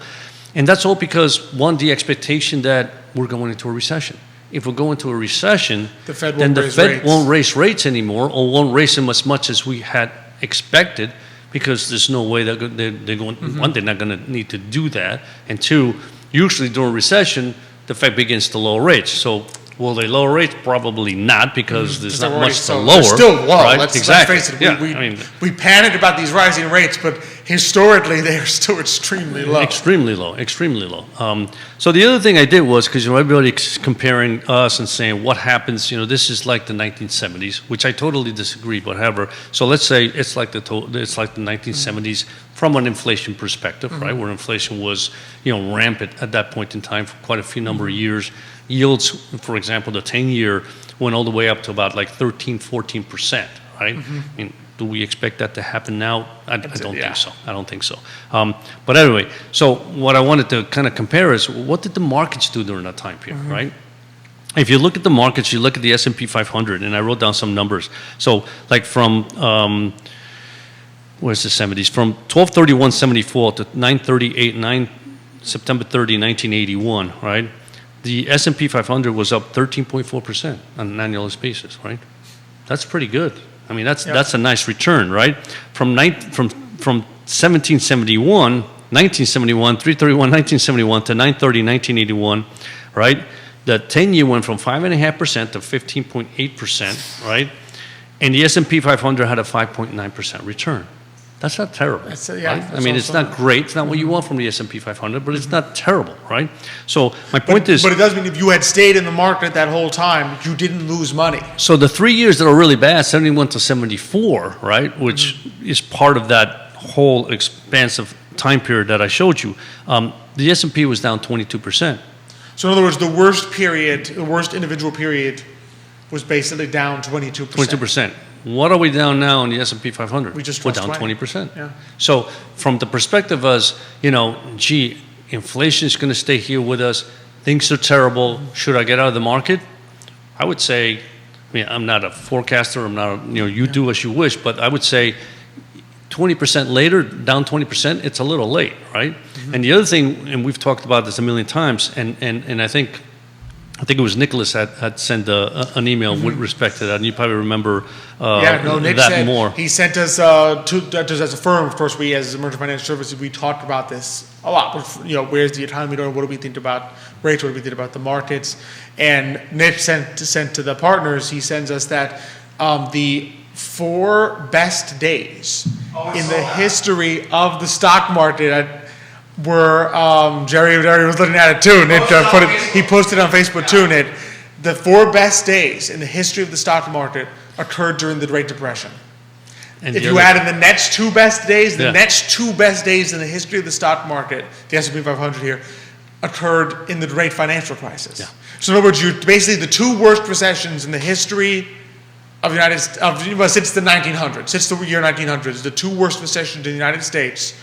B: And that's all because, one, the expectation that we're going into a recession. If we go into a recession, then the Fed won't raise rates anymore, or won't raise them as much as we had expected, because there's no way they're going. One, they're not going to need to do that, and two, usually during recession, the Fed begins to lower rates. So will they lower rates? Probably not, because there's not much to lower.
A: They're still low.
B: Right?
A: Let's face it.
B: Yeah.
A: We panicked about these rising rates, but historically they are still extremely low.
B: Extremely low. So the other thing I did was, because everybody's comparing us and saying what happens, this is like the 1970s, which I totally disagree, but however, so let's say it's like the 1970s from an inflation perspective, right, where inflation was rampant at that point in time for quite a few number of years. Yields, for example, the 10-year went all the way up to about like 13-14%, right? I mean, do we expect that to happen now? I don't think so. But anyway, so what I wanted to kind of compare is, what did the markets do during that time period, right? If you look at the markets, you look at the S&P 500, and I wrote down some numbers. So like from, where's the 70s? From 12/31/74 to 9/38, September 30, 1981, right? The S&P 500 was up 13.4% on an annualized basis, right? That's pretty good. I mean, that's a nice return, right? From 1971, 3/31/1971 to 9/30/1981, right? The 10-year went from 5.5% to 15.8%, right? And the S&P 500 had a 5.9% return. That's not terrible, right? I mean, it's not great. It's not what you want from the S&P 500, but it's not terrible, right? So my point is...
A: But it does mean if you had stayed in the market that whole time, you didn't lose money. So
B: the 3 years that are really bad, 71 to 74, right, which is part of that whole expansive time period that I showed you, the S&P was down 22%.
A: So in other words, the worst individual period was basically down 22%.
B: 22%. What are we down now in the S&P 500? We're down 20%.
A: Yeah.
B: So from the perspective of, inflation is going to stay here with us. Things are terrible. Should I get out of the market? I would say, I'm not a forecaster. I'm not, you do as you wish. But I would say 20% later, down 20%, it's a little late, right? And the other thing, and we've talked about this a million times, and I think it was Nicholas had sent an email with respect to that, and you probably remember
A: Nick
B: that
A: said,
B: more.
A: He sent us, as a firm, of course, we as Emergent Financial Services, we talked about this a lot. Where's the economy going? What do we think about rates? What do we think about the markets? And Nick sent to the partners, he sends us that the 4 best days in the history of the stock market were Jerry was looking at it too. Nick he posted on Facebook too. Nick, the 4 best days in the history of the stock market occurred during the Great Depression. And if you add in the next 2 best days, the next 2 best days in the history of the stock market, the S&P 500 here, occurred in the Great Financial Crisis. Yeah. So in other words, basically the 2 worst recessions in the history of the United States, since the 1900s, since the year 1900s, the 2 worst recessions in the United States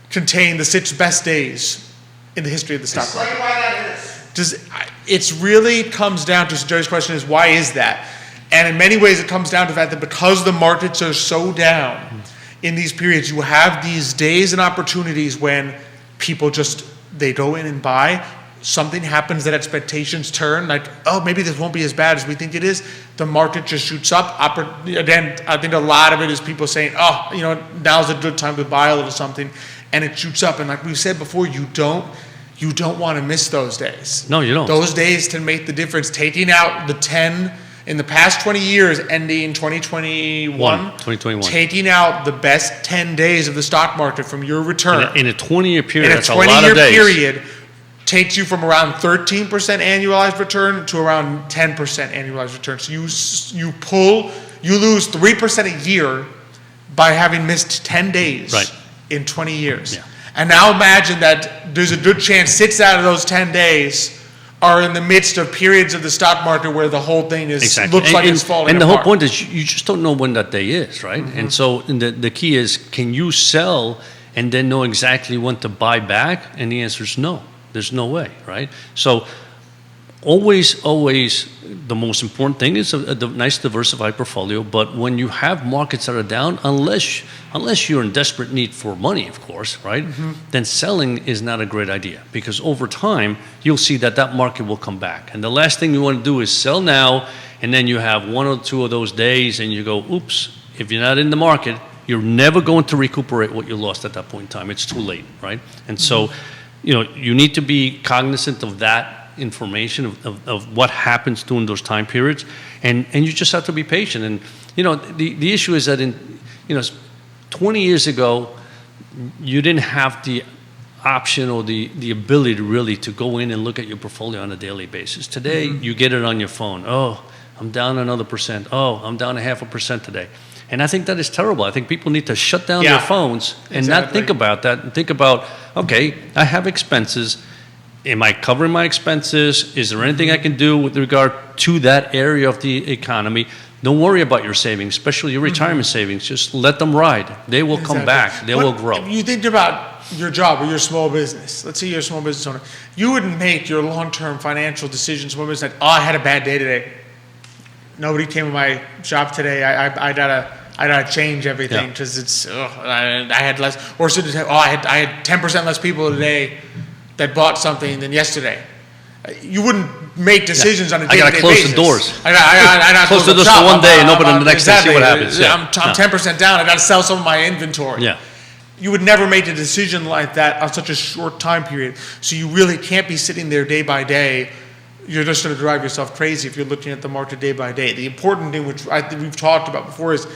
A: contain the 6 best days in the history of the stock market. Explain why that is. It really comes down to, Jerry's question is, why is that? And in many ways, it comes down to the fact that because the markets are so down in these periods, you have these days and opportunities when people they go in and buy. Something happens that expectations turn, like, oh, maybe this won't be as bad as we think it is. The market just shoots up. Again, I think a lot of it is people saying, oh, now's a good time to buy a little something, and it shoots up. And like we've said before, you don't want to miss those days.
B: No, you don't.
A: Those days can make the difference. Taking out the 10 in the past 20 years, ending 2021, taking out the best 10 days of the stock market from your return.
B: In a 20-year period, that's a lot of days.
A: Period, takes you from around 13% annualized return to around 10% annualized return. So you lose 3% a year by having missed 10 days in 20 years. Yeah. And now imagine that there's a good chance 6 out of those 10 days are in the midst of periods of the stock market where the whole thing looks like it's falling apart.
B: And the whole point is you just don't know when that day is, right? Mm-hmm. And so the key is, can you sell and then know exactly when to buy back? And the answer is no. There's no way, right? So always, the most important thing is a nice diversified portfolio. But when you have markets that are down, unless you're in desperate need for money, of course, right? Mm-hmm. Then selling is not a great idea, because over time you'll see that market will come back. And the last thing you want to do is sell now, and then you have 1 or 2 of those days, and you go, oops. If you're not in the market, you're never going to recuperate what you lost at that point in time. It's too late, right? And so, you need to be cognizant of that information of what happens during those time periods, and you just have to be patient. And the issue is that 20 years ago you didn't have the option or the ability to go in and look at your portfolio on a daily basis. Today you get it on your phone. Oh, I'm down another percent. Oh, I'm down 0.5% today. And I think that is terrible. I think people need to shut down their phones and not think about that, and think about, okay, I have expenses. Am I covering my expenses? Is there anything I can do with regard to that area of the economy? Don't worry about your savings, especially your retirement savings. Just let them ride. They will come back. They will grow.
A: If you think about your job or your small business, let's say you're a small business owner, you wouldn't make your long-term financial decisions when it's like, oh, I had a bad day today. Nobody came to my shop today. I gotta change everything because it's I had less. Or so to say, I had 10% less people today that bought something than yesterday. You wouldn't make decisions on a day-to-day basis.
B: I gotta close the doors.
A: I gotta
B: close the doors for one day and open them the next day. See what happens.
A: I'm 10% down. I gotta sell some of my inventory.
B: Yeah.
A: You would never make a decision like that on such a short time period. So you really can't be sitting there day by day. You're just going to drive yourself crazy if you're looking at the market day by day. The important thing, which I think we've talked about before, is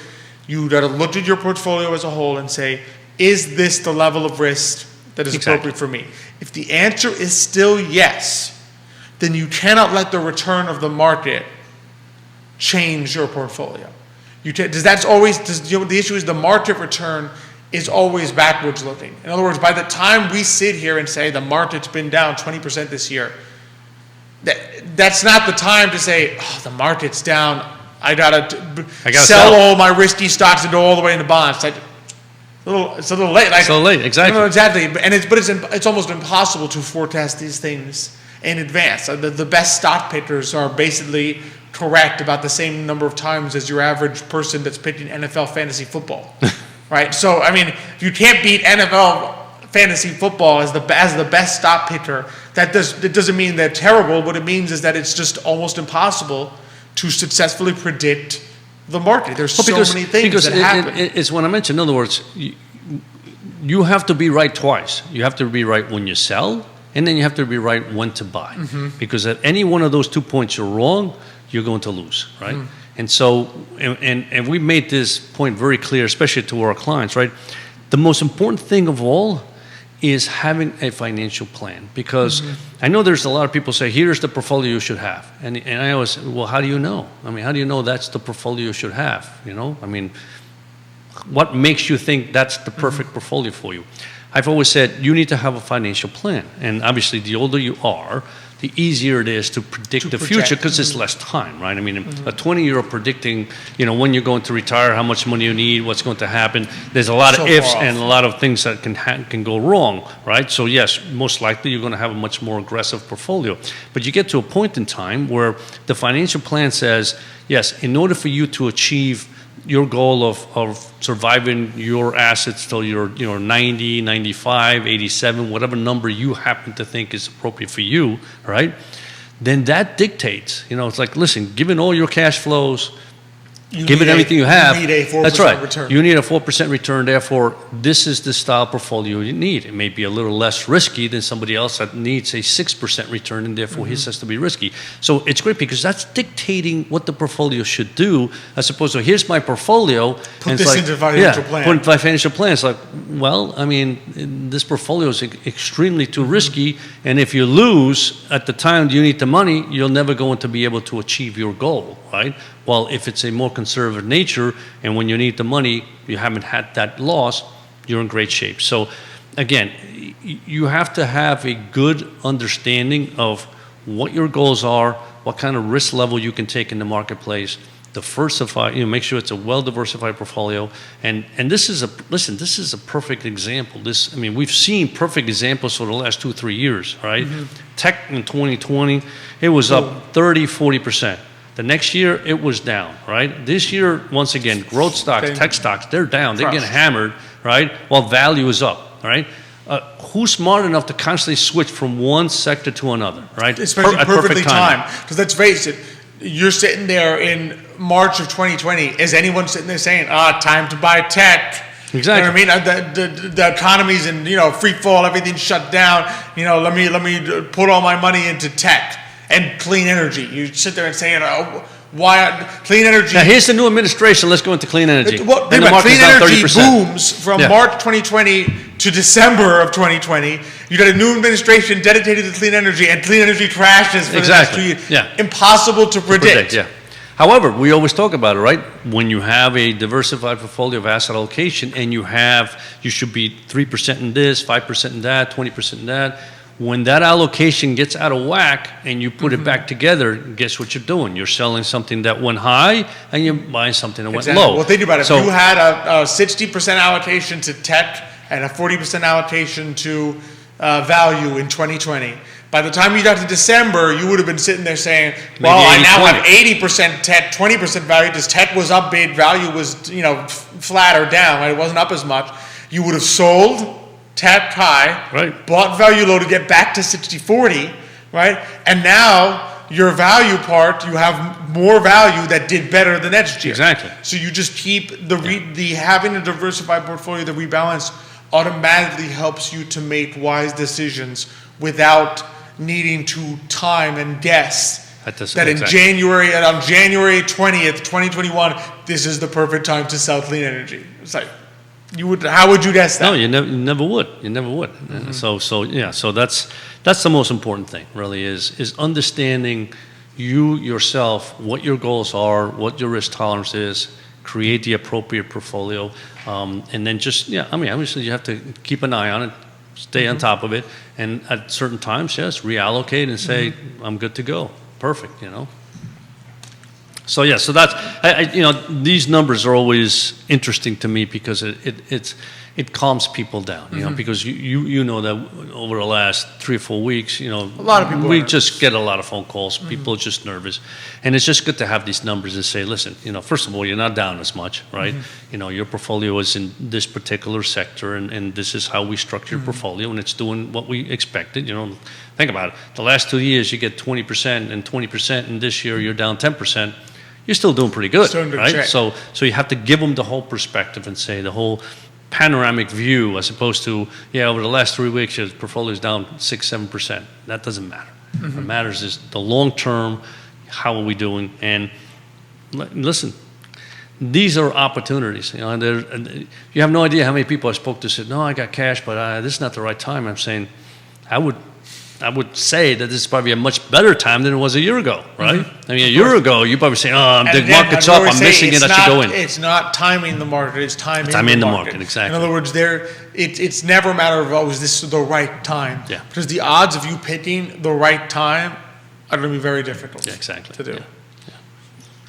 A: you got to look at your portfolio as a whole and say, is this the level of risk that is appropriate for me? If the answer is still yes, then you cannot let the return of the market change your portfolio. The issue is the market return is always backwards looking. In other words, by the time we sit here and say the market's been down 20% this year, that's not the time to say, oh, the market's down. I gotta sell all my risky stocks and go all the way into bonds. It's a little late.
B: It's a little late, exactly.
A: No, exactly. And it's almost impossible to forecast these things in advance. The best stock pickers are basically correct about the same number of times as your average person that's picking NFL fantasy football, right? So I mean, if you can't beat NFL fantasy football as the best stock picker, it doesn't mean they're terrible. What it means is that it's just almost impossible to successfully predict the market. There's so many things that happen.
B: It's when I mentioned, in other words, you have to be right twice. You have to be right when you sell, and then you have to be right when to buy. Mm-hmm. Because at any one of those 2 points you're wrong, you're going to lose, right? Mm. And so, and we made this point very clear, especially to our clients, right? The most important thing of all is having a financial plan, because I know there's a lot of people say, here's the portfolio you should have. And I always say, well, how do you know? I mean, how do you know that's the portfolio you should have? You know, I mean, what makes you think that's the perfect portfolio for you? I've always said you need to have a financial plan. And obviously, the older you are, the easier it is to predict the future, because it's less time, right? I mean, a 20-year-old predicting, you know, when you're going to retire, how much money you need, what's going to happen. There's a lot of ifs and a lot of things that can go wrong, right? So yes, most likely you're going to have a much more aggressive portfolio. But you get to a point in time where the financial plan says, yes, in order for you to achieve your goal of surviving your assets till you're 90, 95, 87, whatever number you happen to think is appropriate for you, right? Then that dictates, it's like, listen, given all your cash flows, given everything you have,
A: you need a 4%
B: that's right.
A: return.
B: You need a 4% return. Therefore, this is the style portfolio you need. It may be a little less risky than somebody else that needs a 6% return, and therefore his has to be risky. So it's great because that's dictating what the portfolio should do, as opposed to here's my portfolio.
A: Put this into financial plan.
B: Put into financial plan. It's like, well, I mean, this portfolio is extremely too risky, and if you lose at the time you need the money, you're never going to be able to achieve your goal, right? Well, if it's a more conservative nature, and when you need the money, you haven't had that loss, you're in great shape. So, again, you have to have a good understanding of what your goals are, what kind of risk level you can take in the marketplace, diversify, make sure it's a well-diversified portfolio. And this is a perfect example. We've seen perfect examples for the last 2-3 years, right? Tech in 2020, it was up 30-40%. The next year, it was down, right? This year, once again, growth stocks, tech stocks, they're down. They're getting hammered, right? While value is up, right? Who's smart enough to constantly switch from one sector to another, right?
A: Especially perfectly timed. Because let's face it, you're sitting there in March of 2020. Is anyone sitting there saying, time to buy tech?
B: Exactly.
A: You know what I mean? The economy's in, free fall, everything's shut down. Let me put all my money into tech. And clean energy. You sit there and say, why clean energy?
B: Now, here's the new administration. Let's go into clean energy.
A: Clean energy booms from March 2020 to December of 2020. You got a new administration dedicated to clean energy, and clean energy crashes for the next 2 years.
B: Yeah.
A: Impossible to predict.
B: Yeah. However, we always talk about it, right? When you have a diversified portfolio of asset allocation, and you should be 3% in this, 5% in that, 20% in that. When that allocation gets out of whack and you put it back together, guess what you're doing? You're selling something that went high and you're buying something that went low.
A: Well, think about it. If you had a 60% allocation to tech and a 40% allocation to value in 2020, by the time you got to December, you would have been sitting there saying, well, I now have 80% tech, 20% value. This tech was up big, value was flat or down, right? It wasn't up as much. You would have sold tapped high,
B: right,
A: bought value low to get back to 60-40, right? And now your value part, you have more value that did better the next year.
B: Exactly.
A: So you just keep the having a diversified portfolio that rebalance automatically helps you to make wise decisions without needing to time and guess that on January 20th, 2021, this is the perfect time to sell clean energy. It's like, how would you guess that?
B: No, you never would. You never would. So that's the most important thing, really, is understanding you yourself, what your goals are, what your risk tolerance is, create the appropriate portfolio, and then obviously you have to keep an eye on it, stay on top of it, and at certain times, yes, reallocate and say, I'm good to go. Perfect, So so that's these numbers are always interesting to me because it calms people down, because you know that over the last 3 or 4 weeks, a
A: lot of people
B: just get a lot of phone calls. People are just nervous, and it's just good to have these numbers and say, listen, first of all, you're not down as much, right? Your portfolio is in this particular sector, and this is how we structure your portfolio, and it's doing what we expected. Think about it. The last 2 years, you get 20% and 20%, and this year you're down 10%. You're still doing pretty good, right? So you have to give them the whole perspective and say the whole panoramic view, as opposed to, over the last 3 weeks, your portfolio is down 6-7%. That doesn't matter. What matters is the long term. How are we doing? And listen, these are opportunities, and you have no idea how many people I spoke to said, no, I got cash, but this is not the right time. I'm saying, I would say that this is probably a much better time than it was a year ago, right? Mm-hmm. I mean, a year ago, you probably say, the market's up, I'm missing it, I should go in.
A: It's not timing the market, it's time in the market.
B: Exactly.
A: In other words, it's never a matter of, is this the right time?
B: Yeah.
A: Because the odds of you picking the right time are going to be very difficult to do.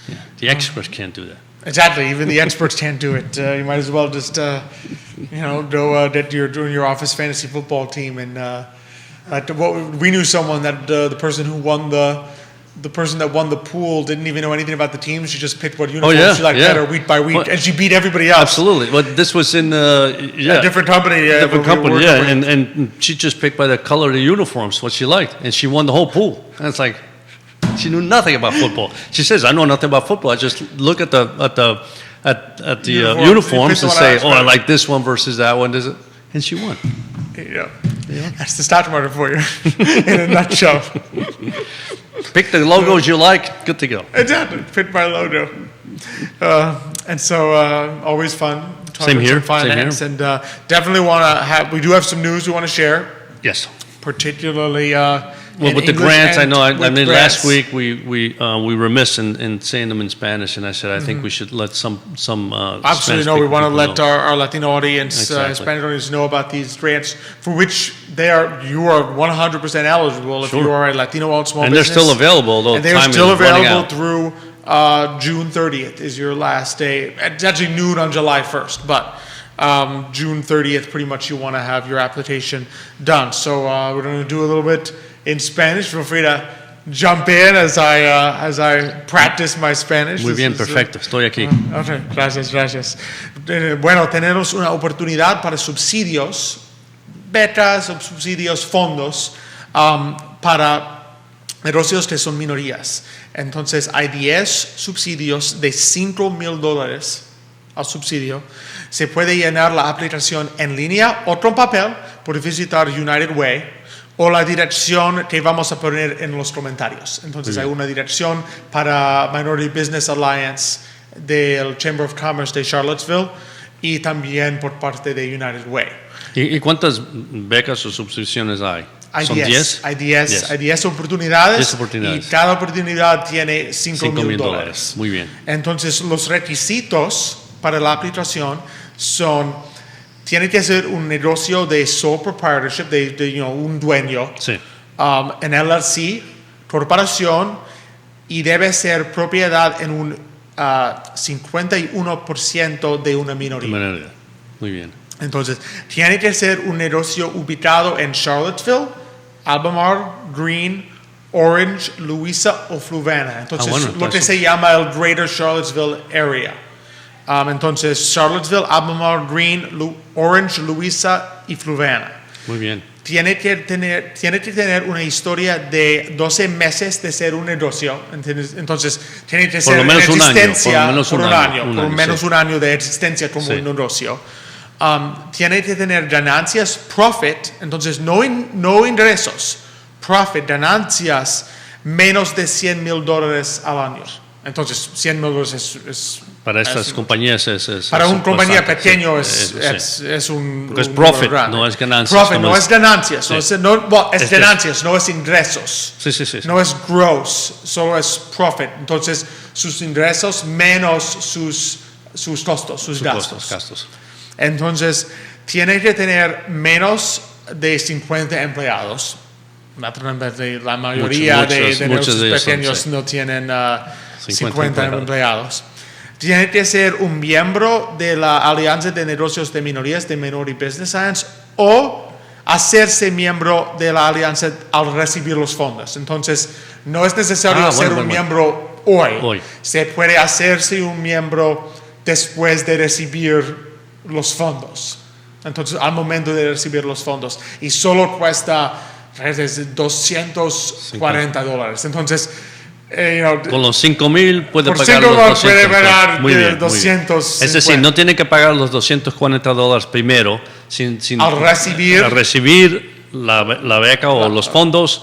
B: Yeah. The experts can't do that.
A: Exactly. Even the experts can't do it. You might as well just, go that you're doing your office fantasy football team, and we knew someone that the person who won the person that won the pool didn't even know anything about the team. She just picked what uniform she liked better week by week, and she beat everybody else.
B: Absolutely. But this was in
A: a different company.
B: Different company, and she just picked by the color of the uniforms what she liked, and she won the whole pool. And it's like, she knew nothing about football. She says, I know nothing about football. I just look at the uniforms and say, I like this one versus that one. And she won.
A: Yeah. That's the stock market for you in a nutshell.
B: Pick the logos you like, good to go.
A: Exactly. Pick my logo. And so always fun.
B: Same here.
A: Finance. And definitely we do have some news we want to share.
B: Yes.
A: Particularly
B: with the grants, I know. I mean, last week we remiss in saying them in Spanish, and I said I think we should let some
A: absolutely no. We want to let our Latino audience, Hispanic audience, know about these grants for which you are 100% eligible if you are a Latino-owned small business.
B: And they're still available.
A: And they're still available through June 30th is your last day. It's actually noon on July 1st, but. June 30th, pretty much you want to have your application done. So we're going to do a little bit in Spanish. Feel free to jump in as I practice my Spanish.
B: Muy bien, perfecto. Estoy aquí.
A: Okay, gracias. Bueno, tenemos una oportunidad para subsidios, becas, subsidios, fondos para negocios que son minorías. Entonces hay 10 subsidios de $5,000 al subsidio. Se puede llenar la aplicación en línea o con papel por visitar United Way o la dirección que vamos a poner en los comentarios. Entonces hay una dirección para Minority Business Alliance del Chamber of Commerce de Charlottesville y también por parte de United Way.
B: ¿Y cuántas becas o subsidios hay? ¿Son 10?
A: Hay 10 oportunidades. Y cada oportunidad tiene $5,000.
B: Muy bien.
A: Entonces los requisitos para la aplicación tiene que ser un negocio de sole proprietorship, de un dueño, en LLC, corporación, y debe ser propiedad en un 51% de una minoría.
B: Muy bien.
A: Entonces, tiene que ser un negocio ubicado en Charlottesville, Albemarle, Greene, Orange, Louisa o Fluvanna. Entonces, lo que se llama el Greater Charlottesville Area. Entonces, Charlottesville, Albemarle, Greene, Orange, Louisa y Fluvanna.
B: Muy bien.
A: Tiene que tener una historia de 12 meses de ser un negocio. Entonces, tiene que ser una existencia por lo menos un año de existencia como un negocio. Tiene que tener ganancias, profit, entonces no ingresos, profit, ganancias menos de $100,000 al año. Entonces, $100,000 es
B: para estas compañías
A: para una compañía pequeña es un
B: porque es profit, no es ganancias.
A: Profit no es ganancias, es ganancias, no es ingresos.
B: Sí.
A: No es gross, solo es profit. Entonces, sus ingresos menos sus costos, sus gastos. Entonces, tiene que tener menos de 50 empleados. Naturalmente, la mayoría de negocios pequeños no tienen 50 empleados. Tiene que ser un miembro de la Alianza de Negocios de Minorías de Minority Business Alliance o hacerse miembro de la alianza al recibir los fondos. Entonces, no es necesario ser un miembro hoy. Se puede hacerse un miembro después de recibir los fondos. Entonces, al momento de recibir los fondos. Y solo cuesta $240. Entonces,
B: con los 5,000 puede
A: por
B: pagar los 200.
A: Puede pagar
B: muy bien.
A: 200.
B: Es decir, no tiene que pagar los $240 primero
A: al recibir
B: la beca o los fondos.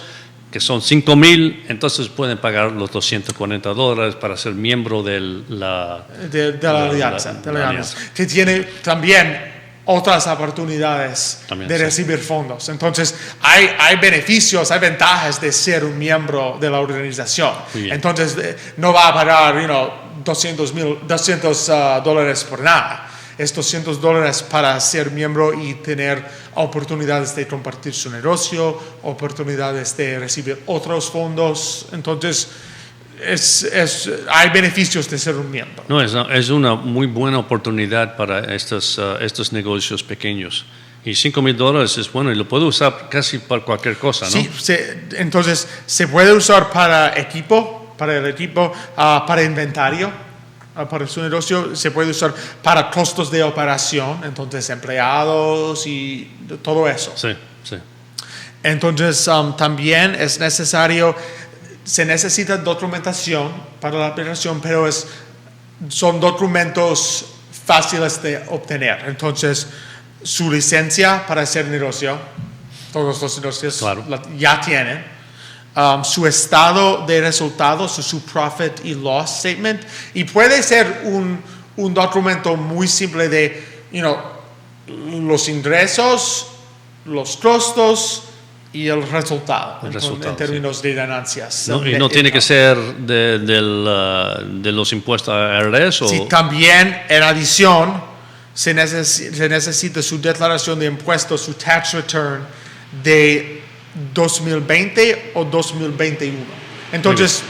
B: que son $5,000, entonces pueden pagar los $240 para ser miembro de la
A: alianza. Que tiene también otras oportunidades
B: También,
A: de
B: sí.
A: recibir fondos. Entonces, hay beneficios, hay ventajas de ser un miembro de la organización.
B: Muy bien.
A: Entonces, no va a pagar, $200 por nada. Es $200 para ser miembro y tener oportunidades de compartir su negocio, oportunidades de recibir otros fondos. Entonces, hay beneficios de ser un miembro.
B: No, es una muy buena oportunidad para estos negocios pequeños. Y $5,000 es bueno y lo puedo usar casi para cualquier cosa, ¿no?
A: Sí, entonces se puede usar para el equipo, para inventario, para su negocio, se puede usar para costos de operación, entonces empleados y todo eso.
B: Sí, sí.
A: Entonces también se necesita documentación para la aplicación, pero son documentos fáciles de obtener. Entonces, su licencia para hacer negocio, todos los negocios
B: Claro.
A: ya tienen. Su estado de resultados, su profit y loss statement. Y puede ser un documento muy simple de, los ingresos, los costos y el resultado, en términos de ganancias.
B: No, y no tiene que ser de los impuestos a IRS o...
A: Sí, también en adición se necesita su declaración de impuestos, su tax return de 2020 o 2021. Entonces,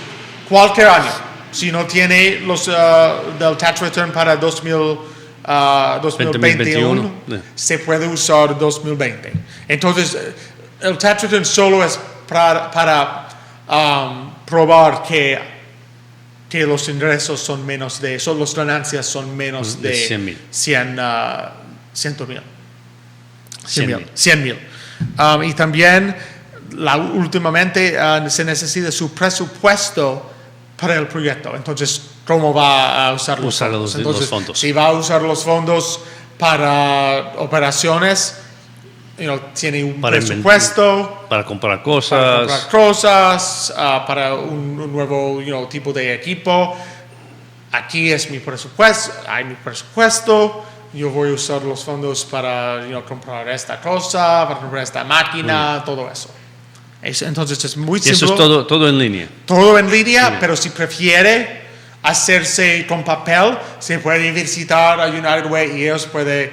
A: cualquier año, si no tiene los del tax return para 2021, se puede usar 2020. Entonces, el tax return solo es para probar que los ingresos son menos las ganancias son menos de
B: 100,000.
A: 100,000. Y también, últimamente, se necesita su presupuesto para el proyecto. Entonces, ¿cómo va a usar los fondos? Entonces,
B: los fondos?
A: Si va a usar los fondos para operaciones, tiene un presupuesto
B: para comprar cosas,
A: para un nuevo tipo de equipo. Aquí es mi presupuesto, yo voy a usar los fondos para comprar esta cosa, para comprar esta máquina, todo eso. Entonces es muy simple.
B: Y eso es todo en línea.
A: Todo en línea, pero si prefiere hacerse con papel, se puede visitar a United Way y ellos pueden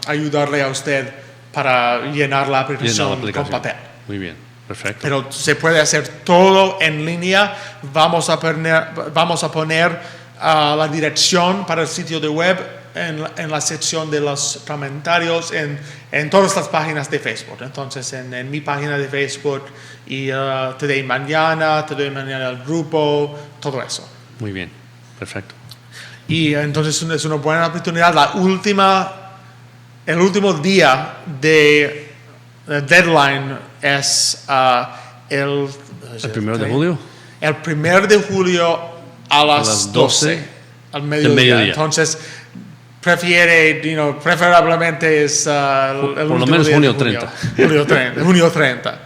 A: ayudarle a usted para llenar la aplicación con papel.
B: Muy bien, perfecto.
A: Pero se puede hacer todo en línea. Vamos a poner la dirección para el sitio de web en la sección de los comentarios en todas las páginas de Facebook. Entonces, en mi página de Facebook y Today Mañana el grupo, todo eso.
B: Muy bien, perfecto.
A: Y entonces es una buena oportunidad. El último día de deadline es
B: ¿El 1 de julio?
A: El 1 de julio a las 12 al mediodía. Entonces, preferablemente es el
B: por lo
A: último
B: menos
A: día
B: junio
A: de
B: 30.
A: Junio 30.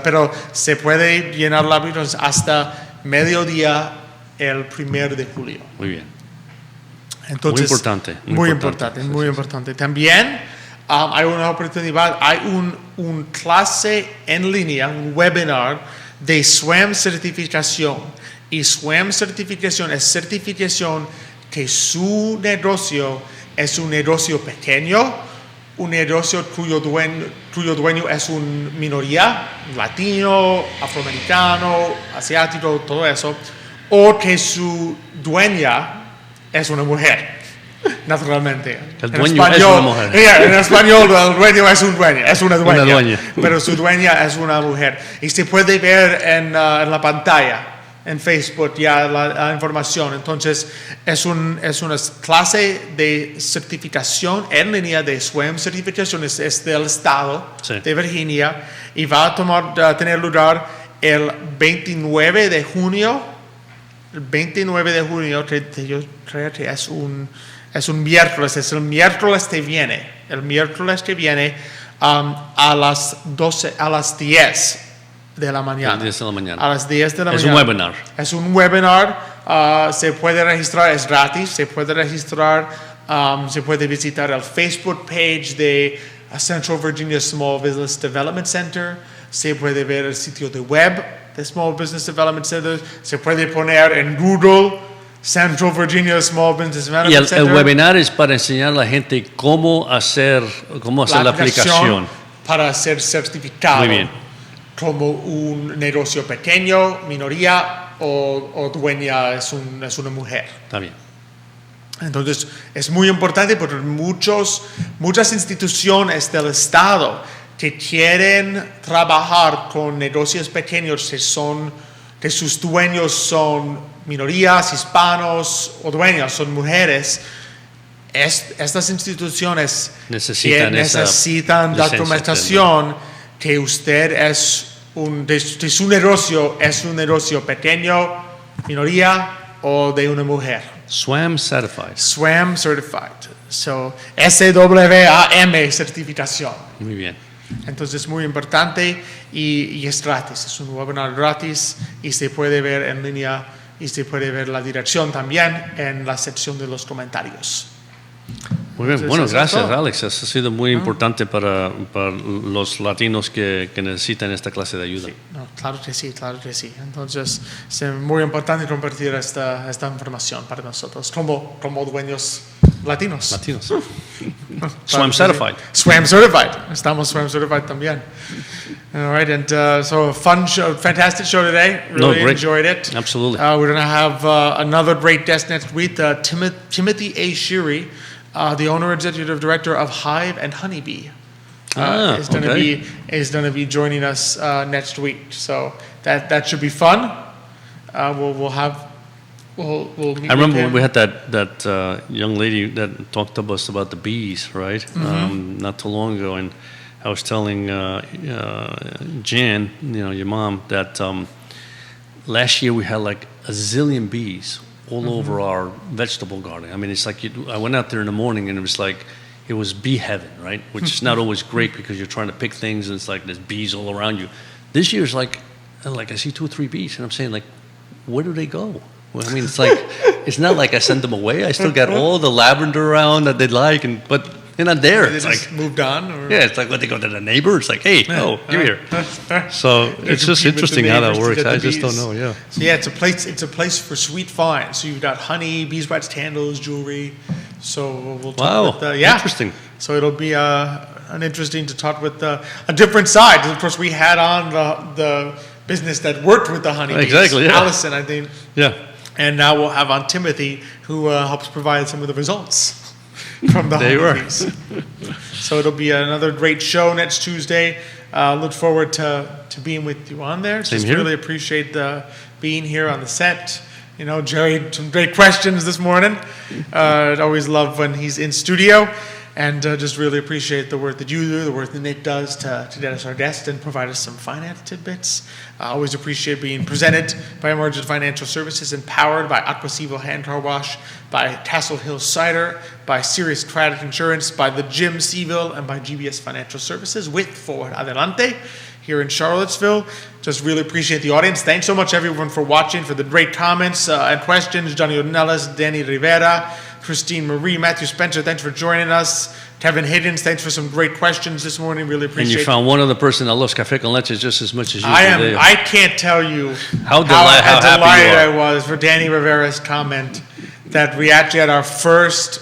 A: Pero se puede llenar la aplicación hasta mediodía el 1 de julio.
B: Muy bien.
A: Entonces, muy importante. También hay una oportunidad, hay un clase en línea, un webinar de SWAM certificación. Y SWAM certificación es certificación que su negocio es un negocio pequeño, un negocio cuyo dueño es una minoría, latino, afroamericano, asiático, todo eso, o que su dueña es una mujer, naturalmente.
B: El dueño es una mujer.
A: En español, el dueño es una dueña.
B: Una dueña.
A: Pero su dueña es una mujer. Y se puede ver en la pantalla, en Facebook, ya la información. Entonces, es una clase de certificación en línea de SWAM certificación, es del estado de Virginia, y va a tener lugar el 29 de junio. El 29 de junio, que yo creo que es un miércoles, es el miércoles que viene. El miércoles que viene a las 10 de la mañana.
B: 10 de la mañana.
A: A las 10 de la
B: Es
A: mañana.
B: un webinar.
A: Es un webinar. Se puede registrar, es gratis. Se puede registrar. Se puede visitar el Facebook page de Central Virginia Small Business Development Center. Se puede ver el sitio de web de Small Business Development Center. Se puede poner en Google Central Virginia Small Business
B: Y
A: Development Center.
B: el webinar es para enseñar a la gente cómo hacer la aplicación.
A: Para ser certificado.
B: Muy bien.
A: Como un negocio pequeño, minoría o dueña es una mujer.
B: Está bien.
A: Entonces, es muy importante porque muchas instituciones del Estado que quieren trabajar con negocios pequeños que sus dueños son minorías, hispanos o dueñas, son mujeres. Estas instituciones necesitan documentación que usted de su negocio es un negocio pequeño, minoría o de una mujer.
B: SWAM certified.
A: SWAM certified. So, SWAM certificación.
B: Muy bien.
A: Entonces es muy importante y es gratis. Es un webinar gratis y se puede ver en línea y se puede ver la dirección también en la sección de los comentarios.
B: Muy bien,
A: Entonces,
B: bueno,
A: eso es
B: gracias
A: todo.
B: Alex, eso ha sido muy importante para los latinos que necesitan esta clase de ayuda.
A: No, claro que sí, claro que sí. Entonces es muy importante compartir esta información para nosotros como dueños latinos.
B: Latinos.
A: Claro
B: SWAM
A: que sí.
B: certified.
A: SWAM certified. Estamos SWAM certified también. All right, and so a fun show, fantastic show today. Really
B: great.
A: enjoyed it.
B: Absolutely.
A: We're going to have another great guest next week, Timothy A. Shiri, the owner and executive director of Hive and Honeybee. Is going to be joining us next week. So that should be fun. We'll meet.
B: I remember
A: with him.
B: when we had that young lady that talked to us about the bees, right? Not too long ago, and I was telling Jan, your mom, that last year we had like a zillion bees all over our vegetable garden. I mean, it's like I went out there in the morning and it was bee heaven, right? Which is not always great because you're trying to pick things and it's like there's bees all around you. This year's like I see 2 or 3 bees and I'm saying like, where do they go? Well, I mean, it's like, it's not like I sent them away. I still got all the lavender around that they like, but they're not there.
A: They
B: It's
A: just
B: like,
A: moved on. Or?
B: yeah, it's like when they go to the neighbor. It's like, hey, no, give here. So it's just
A: compete with the
B: interesting how that
A: neighbors to
B: works.
A: get the
B: I just don't
A: bees.
B: know. Yeah.
A: So yeah, it's a place for sweet finds. So you've got honey, beeswax candles, jewelry. So we'll talk
B: Wow.
A: with
B: Interesting.
A: So it'll be an interesting to talk with a different side. Of course, we had on the business that worked with the honeybees.
B: Exactly, yeah.
A: Allison, I think.
B: Yeah.
A: And now we'll have on Timothy, who helps provide some of the results from the
B: There you are.
A: honeybees. So it'll be another great show next Tuesday. Look forward to being with you on there.
B: Same
A: Just
B: here.
A: really appreciate being here on the set. Jerry, some great questions this morning. I always love when he's in studio. And just really appreciate the work that you do, the work that Nick does to get us our guest and provide us some finance tidbits. I always appreciate being presented by Emergent Financial Services, empowered by Aqua CVille Hand Car Wash, by Castle Hill Cider, by Sirius Craddock Insurance, by the Gym CVille, and by GBS Financial Services for Adelante here in Charlottesville. Just really appreciate the audience. Thanks so much, everyone, for watching, for the great comments and questions. Johnny Ornelas, Danny Rivera, Christine Marie, Matthew Spencer, thanks for joining us. Kevin Higgins, thanks for some great questions this morning. Really
B: And
A: appreciate
B: you
A: it.
B: found one other person that loves café con leche just as much as you do.
A: I can't tell you
B: How
A: how
B: happy you
A: delighted I
B: are.
A: was for Danny Rivera's comment that we actually had our first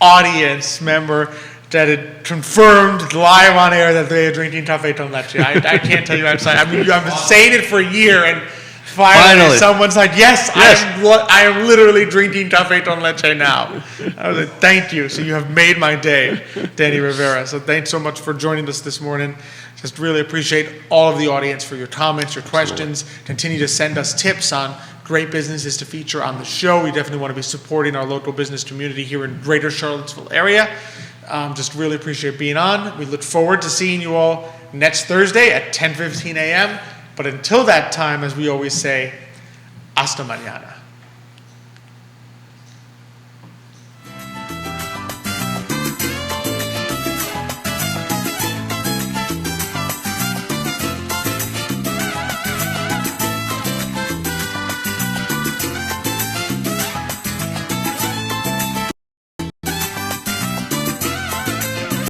A: audience member that had confirmed live on air that they are drinking café con leche. I can't tell you how excited. I mean, I've been saying it for a year, and finally someone's like, yes. I am literally drinking café con leche now. I was like, thank you. So you have made my day, Danny Rivera. So thanks so much for joining us this morning. Just really appreciate all of the audience for your comments, your questions. Continue to send us tips on great businesses to feature on the show. We definitely want to be supporting our local business community here in greater Charlottesville area. Just really appreciate being on. We look forward to seeing you all next Thursday at 10:15 a.m. But until that time, as we always say, hasta mañana.